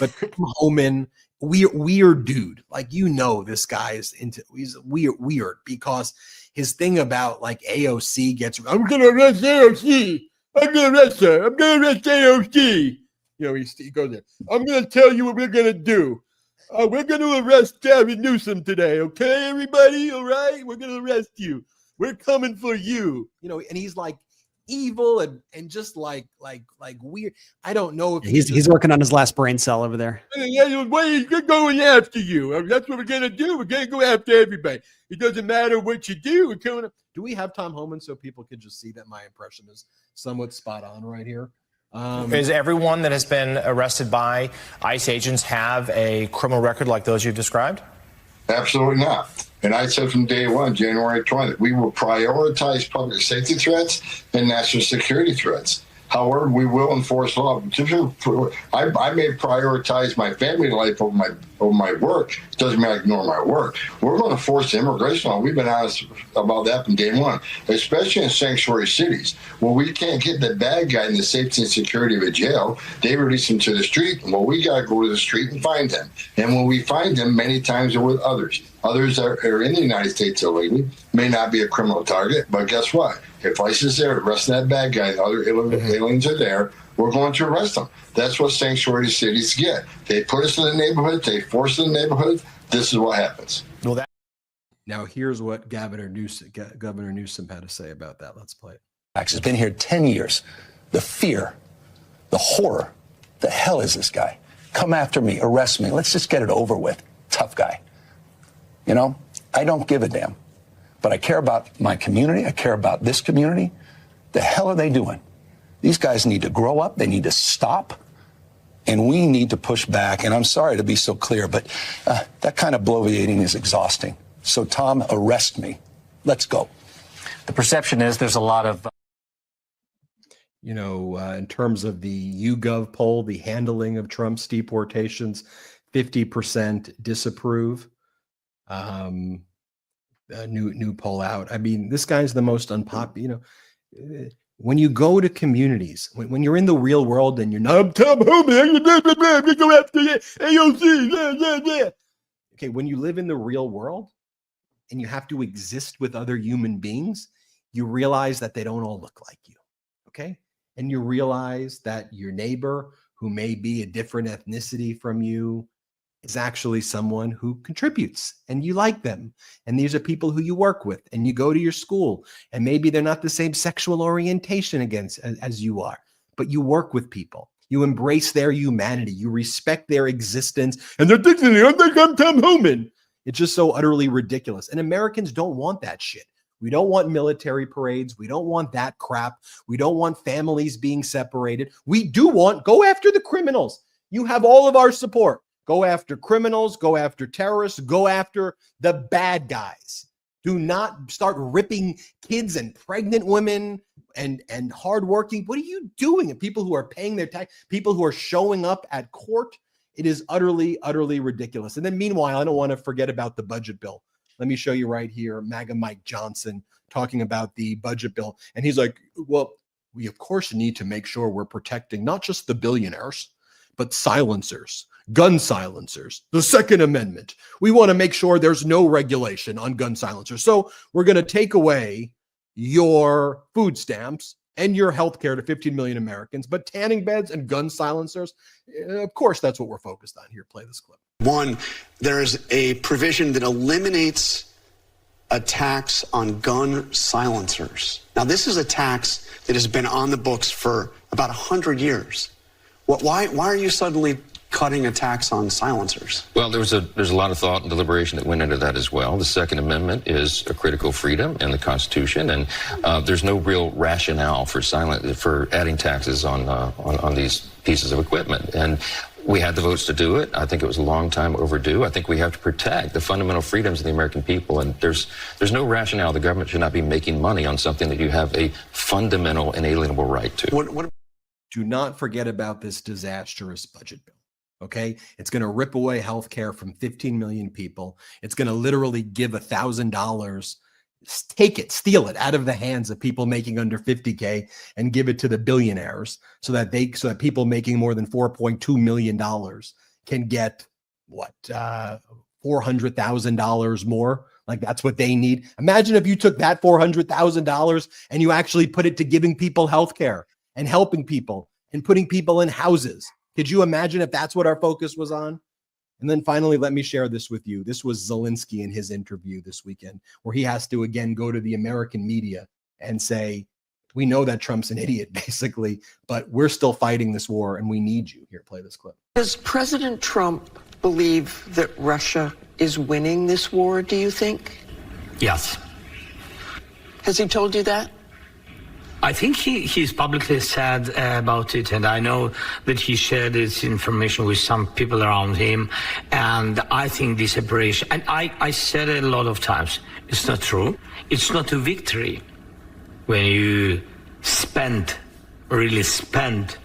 but Tom Homan, weird dude. Like, this guy is he's weird because his thing about like AOC gets, I'm going to arrest AOC. I'm going to arrest her. I'm going to arrest AOC. He goes there. I'm going to tell you what we're going to do. We're going to arrest Gavin Newsom today. Okay, everybody? All right? We're going to arrest you. We're coming for you. And he's like evil and just like weird. I don't know if he's working on his last brain cell over there. Yeah, we're going after you. That's what we're going to do. We're going to go after everybody. It doesn't matter what you do. We're coming up. Do we have Tom Homan so people could just see that my impression is somewhat spot on right here? Is everyone that has been arrested by ICE agents have a criminal record like those you've described? Absolutely not. And I said from day one, January 20th, we will prioritize public safety threats and national security threats. However, we will enforce law. I may prioritize my family life over over my work. It doesn't mean I ignore my work. We're going to force the immigration law. We've been honest about that from day one, especially in sanctuary cities where we can't get the bad guy in the safety and security of a jail. They release him to the street. Well, we got to go to the street and find them. And when we find them, many times they're with others. Others are in the United States illegally, may not be a criminal target, but guess what? If ICE is there arresting that bad guy and other aliens are there, we're going to arrest them. That's what sanctuary cities get. They put us in the neighborhood, they force us in the neighborhood. This is what happens. Now, here's what Governor Newsom had to say about that. Let's play it. Has been here 10 years. The fear, the horror, the hell is this guy? Come after me, arrest me. Let's just get it over with. Tough guy. You know, I don't give a damn. But I care about my community. I care about this community. The hell are they doing? These guys need to grow up. They need to stop. And we need to push back. And I'm sorry to be so clear, but that kind of bloviating is exhausting. So, Tom, arrest me. Let's go. The perception is there's a lot of... You know, in terms of the YouGov poll, the handling of Trump's deportations, 50% disapprove. A new poll out. I mean, this guy's the most unpopular. You know, when you go to communities, when you're in the real world and you're not, Tom Homan, go after AOC. Okay, when you live in the real world and you have to exist with other human beings, you realize that they don't all look like you. Okay, and you realize that your neighbor, who may be a different ethnicity from you, is actually someone who contributes and you like them. And these are people who you work with and you go to your school, and maybe they're not the same sexual orientation as you are, but you work with people. You embrace their humanity. You respect their existence. And they're thinking, I think I'm Tom Homan. It's just so utterly ridiculous. And Americans don't want that shit. We don't want military parades. We don't want that crap. We don't want families being separated. We do want, go after the criminals. You have all of our support. Go after criminals, go after terrorists, go after the bad guys. Do not start ripping kids and pregnant women and hardworking. What are you doing? And people who are paying their tax, people who are showing up at court. It is utterly, utterly ridiculous. And then meanwhile, I don't want to forget about the budget bill. Let me show you right here, MAGA Mike Johnson talking about the budget bill. And he's like, well, we of course need to make sure we're protecting not just the billionaires, but silencers. Gun silencers, the Second Amendment. We want to make sure there's no regulation on gun silencers. So we're going to take away your food stamps and your health care to 15 million Americans, but tanning beds and gun silencers, of course, that's what we're focused on here. Play this clip. One, there is a provision that eliminates a tax on gun silencers. Now, this is a tax that has been on the books for about 100 years. Why are you suddenly cutting a tax on silencers? Well, there's a lot of thought and deliberation that went into that as well. The Second Amendment is a critical freedom in the Constitution, and there's no real rationale for adding taxes on these pieces of equipment. And we had the votes to do it. I think it was a long time overdue. I think we have to protect the fundamental freedoms of the American people, and there's no rationale. The government should not be making money on something that you have a fundamental, inalienable right to. Do not forget about this disastrous budget bill. Okay, it's going to rip away health care from 15 million people. It's going to literally give $1,000, take it, steal it out of the hands of people making under 50K and give it to the billionaires so that people making more than $4.2 million can get $400,000 more. Like, that's what they need. Imagine if you took that $400,000 and you actually put it to giving people health care and helping people and putting people in houses. Could you imagine if that's what our focus was on? And then finally, let me share this with you. This was Zelensky in his interview this weekend, where he has to again go to the American media and say, we know that Trump's an idiot, basically, but we're still fighting this war and we need you. Here, play this clip. Does President Trump believe that Russia is winning this war, do you think? Yes. Has he told you that? I think he's publicly said about it, and I know that he shared this information with some people around him, and I think this separation, and I said it a lot of times, it's not true. It's not a victory when you really spend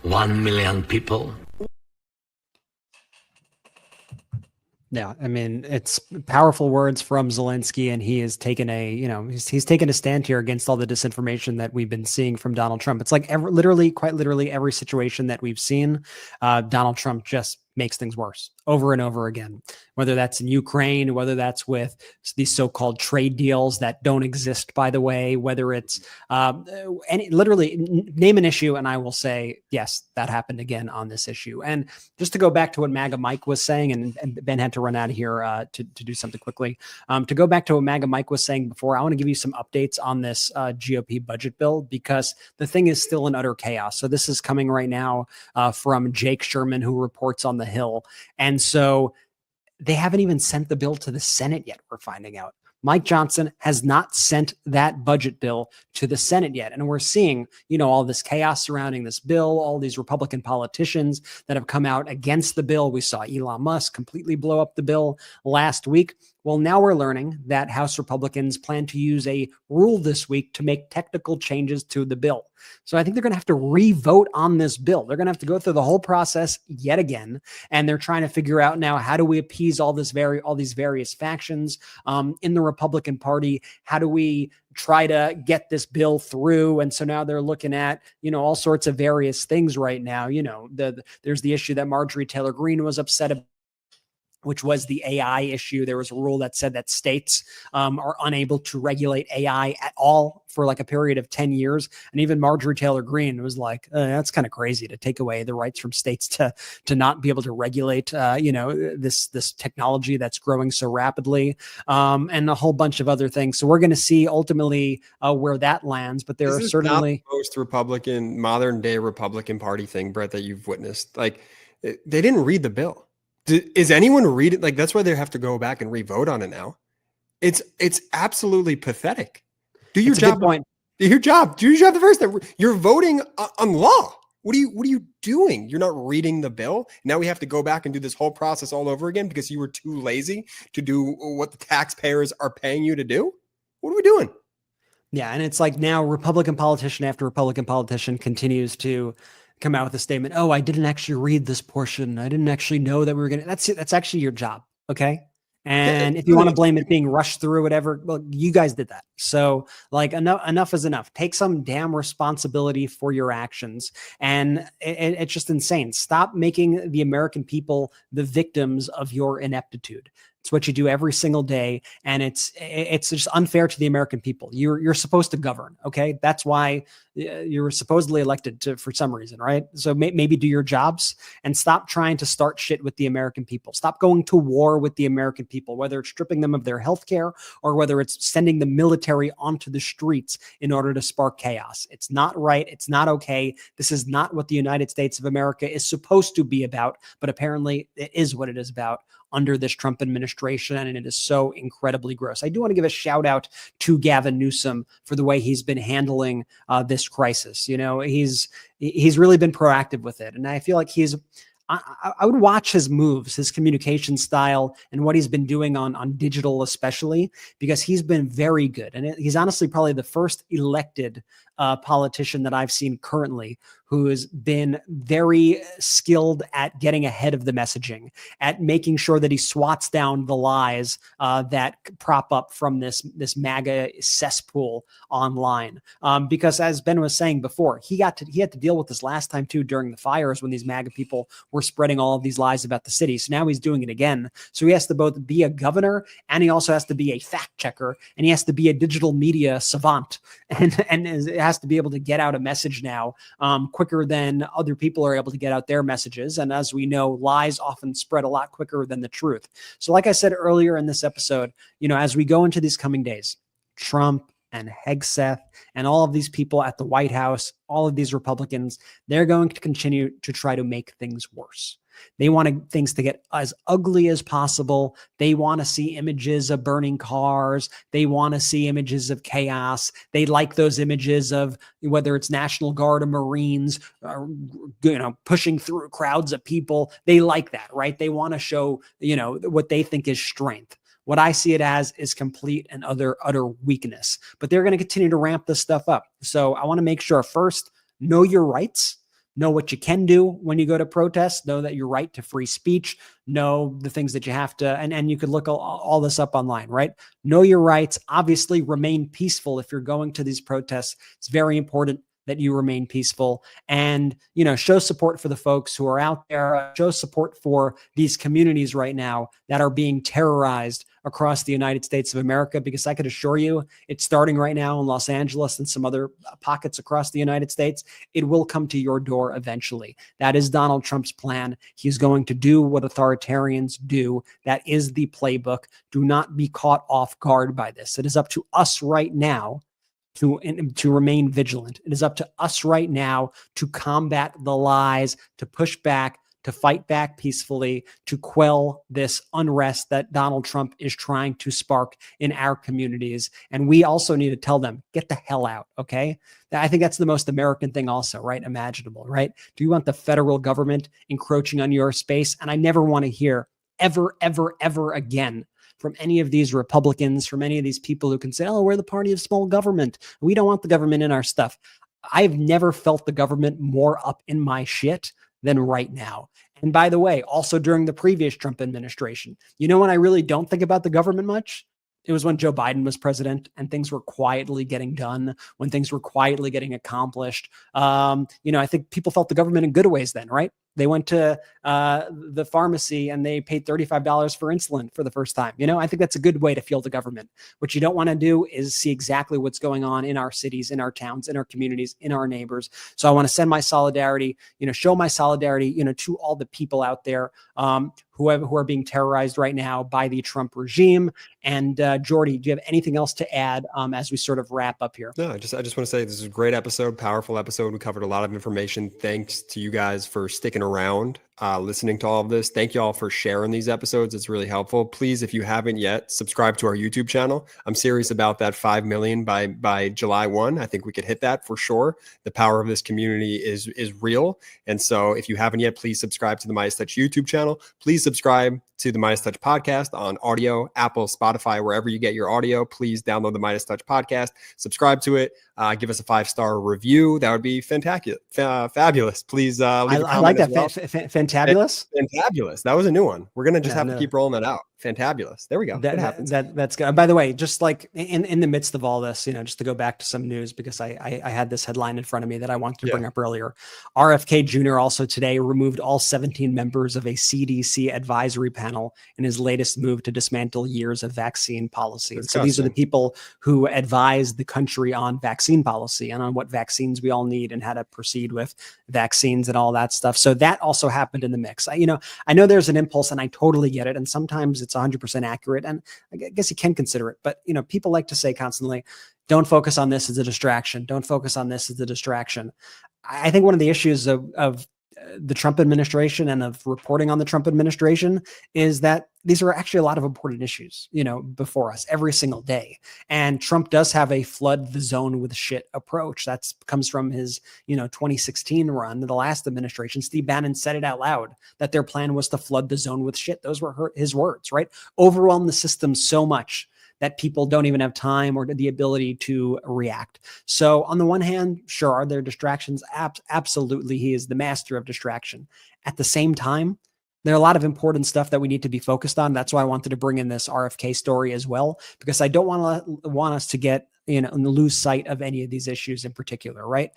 1 million people. Yeah, I mean, it's powerful words from Zelensky, and he has taken he's taken a stand here against all the disinformation that we've been seeing from Donald Trump. It's like quite literally every situation that we've seen, Donald Trump just makes things worse over and over again, whether that's in Ukraine, whether that's with these so-called trade deals that don't exist, by the way, whether it's literally name an issue and I will say, yes, that happened again on this issue. And just to go back to what MAGA Mike was saying, and Ben had to run out of here to do something quickly. To go back to what MAGA Mike was saying before, I want to give you some updates on this GOP budget bill, because the thing is still in utter chaos. So this is coming right now from Jake Sherman, who reports on the Hill. And so they haven't even sent the bill to the Senate yet, we're finding out. Mike Johnson has not sent that budget bill to the Senate yet. And we're seeing, all this chaos surrounding this bill, all these Republican politicians that have come out against the bill. We saw Elon Musk completely blow up the bill last week. Well, now we're learning that House Republicans plan to use a rule this week to make technical changes to the bill. So I think they're going to have to re-vote on this bill. They're going to have to go through the whole process yet again. And they're trying to figure out now, how do we appease all these various factions in the Republican Party? How do we try to get this bill through? And so now they're looking at, all sorts of various things right now. There's the issue that Marjorie Taylor Greene was upset about, which was the AI issue. There was a rule that said that states are unable to regulate AI at all for like a period of 10 years. And even Marjorie Taylor Greene was like, that's kind of crazy to take away the rights from states to not be able to regulate, this technology that's growing so rapidly, and a whole bunch of other things. So we're going to see ultimately where that lands. But there are certainly not the most Republican, modern day Republican Party thing, Brett, that you've witnessed. Like, they didn't read the bill. Is anyone read it? Like, that's why they have to go back and re-vote on it now. It's absolutely pathetic. Do your job. Do your job. Do your job the first time. You're voting on law. What are you doing? You're not reading the bill. Now we have to go back and do this whole process all over again because you were too lazy to do what the taxpayers are paying you to do. What are we doing? Yeah, and it's like now Republican politician after Republican politician continues to come out with a statement. Oh, I didn't actually read this portion. I didn't actually know that we were going to, that's actually your job. Okay. And if you want to blame it being rushed through, whatever, well, you guys did that. So like enough is enough. Take some damn responsibility for your actions. And it's just insane. Stop making the American people the victims of your ineptitude. It's what you do every single day, and it's just unfair to the American people. You're supposed to govern, okay? That's why you were supposedly elected for some reason, right? So maybe do your jobs and stop trying to start shit with the American people. Stop going to war with the American people, whether it's stripping them of their health care or whether it's sending the military onto the streets in order to spark chaos. It's not right. It's not okay. This is not what the United States of America is supposed to be about, but apparently it is what it is about under this Trump administration, and it is so incredibly gross. I do want to give a shout out to Gavin Newsom for the way he's been handling this crisis. He's really been proactive with it, and I feel like I would watch his moves, his communication style, and what he's been doing on digital, especially because he's been very good. And he's honestly probably the first elected politician that I've seen currently who has been very skilled at getting ahead of the messaging, at making sure that he swats down the lies that prop up from this MAGA cesspool online. Because as Ben was saying before, he had to deal with this last time too during the fires when these MAGA people were spreading all of these lies about the city. So now he's doing it again. So he has to both be a governor and he also has to be a fact checker and he has to be a digital media savant and has to be able to get out a message now quicker than other people are able to get out their messages. And as we know, lies often spread a lot quicker than the truth. So like I said earlier in this episode, as we go into these coming days, Trump and Hegseth and all of these people at the White House, all of these Republicans, they're going to continue to try to make things worse. They want things to get as ugly as possible. They want to see images of burning cars. They want to see images of chaos. They like those images of whether it's National Guard or Marines, pushing through crowds of people. They like that, right? They want to show, what they think is strength. What I see it as is complete and utter weakness. But they're going to continue to ramp this stuff up. So I want to make sure first, know your rights. Know what you can do when you go to protest. Know that your right to free speech. Know the things that you have to, and you could look all this up online, right? Know your rights. Obviously, remain peaceful if you're going to these protests. It's very important that you remain peaceful, and show support for the folks who are out there. Show support for these communities right now that are being terrorized across the United States of America, because I could assure you it's starting right now in Los Angeles and some other pockets across the United States. It will come to your door eventually. That is Donald Trump's plan. He's going to do what authoritarians do. That is the playbook. Do not be caught off guard by this. It is up to us right now to remain vigilant. It is up to us right now to combat the lies, to push back, to fight back peacefully, to quell this unrest that Donald Trump is trying to spark in our communities. And we also need to tell them, get the hell out, okay? I think that's the most American thing also, right? Imaginable, right? Do you want the federal government encroaching on your space? And I never want to hear ever, ever, ever again from any of these Republicans, from any of these people who can say, oh, we're the party of small government. We don't want the government in our stuff. I've never felt the government more up in my shit than right now. And by the way, also during the previous Trump administration, when I really don't think about the government much? It was when Joe Biden was president and things were quietly getting done, when things were quietly getting accomplished. I think people felt the government in good ways then, right? They went to the pharmacy and they paid $35 for insulin for the first time. I think that's a good way to feel the government. What you don't want to do is see exactly what's going on in our cities, in our towns, in our communities, in our neighbors. So I want to send my solidarity, show my solidarity, to all the people out there who are being terrorized right now by the Trump regime. And Jordy, do you have anything else to add as we sort of wrap up here? No, I just want to say this is a great episode, powerful episode. We covered a lot of information. Thanks to you guys for sticking around, listening to all of this. Thank you all for sharing these episodes. It's really helpful. Please, if you haven't yet, subscribe to our YouTube channel. I'm serious about that 5 million by July 1. I think we could hit that for sure. The power of this community is real. And so if you haven't yet, please subscribe to the MeidasTouch YouTube channel. Please subscribe to the MeidasTouch Podcast on audio, Apple, Spotify, wherever you get your audio. Please download the MeidasTouch Podcast, subscribe to it, give us a 5-star review. That would be fabulous. Please leave I like that. well. Fantabulous? Fantabulous. That was a new one. We're going to just have to keep rolling that out. Fantabulous. There we go. That's good. By the way, just like in the midst of all this, just to go back to some news, because I had this headline in front of me that I wanted to bring up earlier. RFK Jr. also today removed all 17 members of a CDC advisory panel in his latest move to dismantle years of vaccine policy. So these are the people who advise the country on vaccine policy and on what vaccines we all need and how to proceed with vaccines and all that stuff. So that also happened in the mix. I know there's an impulse, and I totally get it. And sometimes it's 100% accurate, and I guess you can consider it. But people like to say constantly, don't focus on this as a distraction. Don't focus on this as a distraction. I think one of the issues of the Trump administration and of reporting on the Trump administration is that these are actually a lot of important issues, before us every single day. And Trump does have a flood the zone with shit approach. That comes from his, 2016 run, the last administration. Steve Bannon said it out loud that their plan was to flood the zone with shit. Those were his words, right? Overwhelm the system so much that people don't even have time or the ability to react. So on the one hand, sure, are there distractions? Absolutely. He is the master of distraction. At the same time, there are a lot of important stuff that we need to be focused on. That's why I wanted to bring in this RFK story as well, because I don't want us to get, lose sight of any of these issues in particular, right?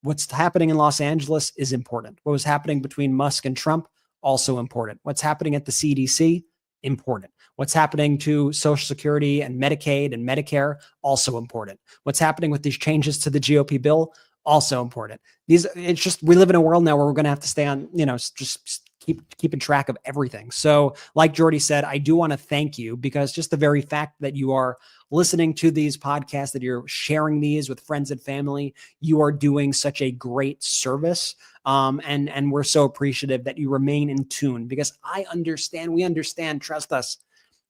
What's happening in Los Angeles is important. What was happening between Musk and Trump, also important. What's happening at the CDC, important. What's happening to Social Security and Medicaid and Medicare, also important. What's happening with these changes to the GOP bill, also important. It's just, we live in a world now where we're going to have to stay on, just keeping track of everything. So like Jordy said, I do want to thank you, because just the very fact that you are listening to these podcasts, that you're sharing these with friends and family, you are doing such a great service. And we're so appreciative that you remain in tune, because we understand, trust us.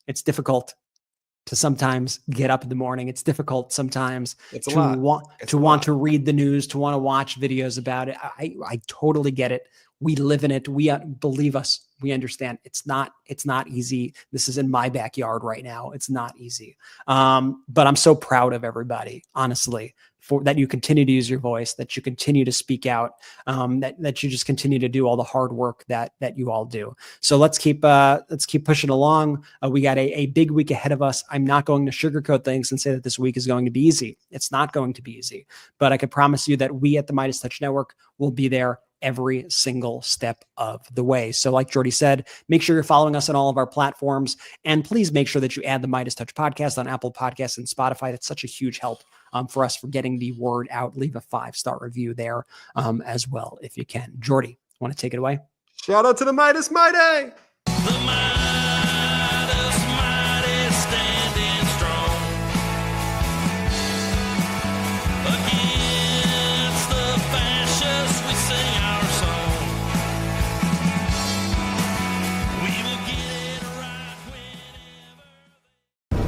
It's difficult to sometimes get up in the morning. It's difficult sometimes to want to read the news, to want to watch videos about it. I totally get it. We live in it. Believe us, we understand. It's not easy. This is in my backyard right now. It's not easy. But I'm so proud of everybody, honestly, that you continue to use your voice, that you continue to speak out, that you just continue to do all the hard work that you all do. So let's keep pushing along. We got a big week ahead of us. I'm not going to sugarcoat things and say that this week is going to be easy. It's not going to be easy, but I can promise you that we at the MeidasTouch Network will be there every single step of the way. So like Jordy said, make sure you're following us on all of our platforms, and please make sure that you add the MeidasTouch Podcast on Apple Podcasts and Spotify. That's such a huge help for us for getting the word out. Leave a 5-star review there as well if you can. Jordy, want to take it away? Shout out to the Meidas Mighty!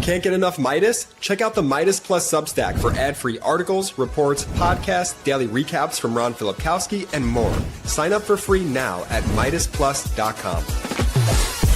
Can't get enough Meidas? Check out the Meidas Plus Substack for ad-free articles, reports, podcasts, daily recaps from Ron Filipkowski, and more. Sign up for free now at MeidasPlus.com.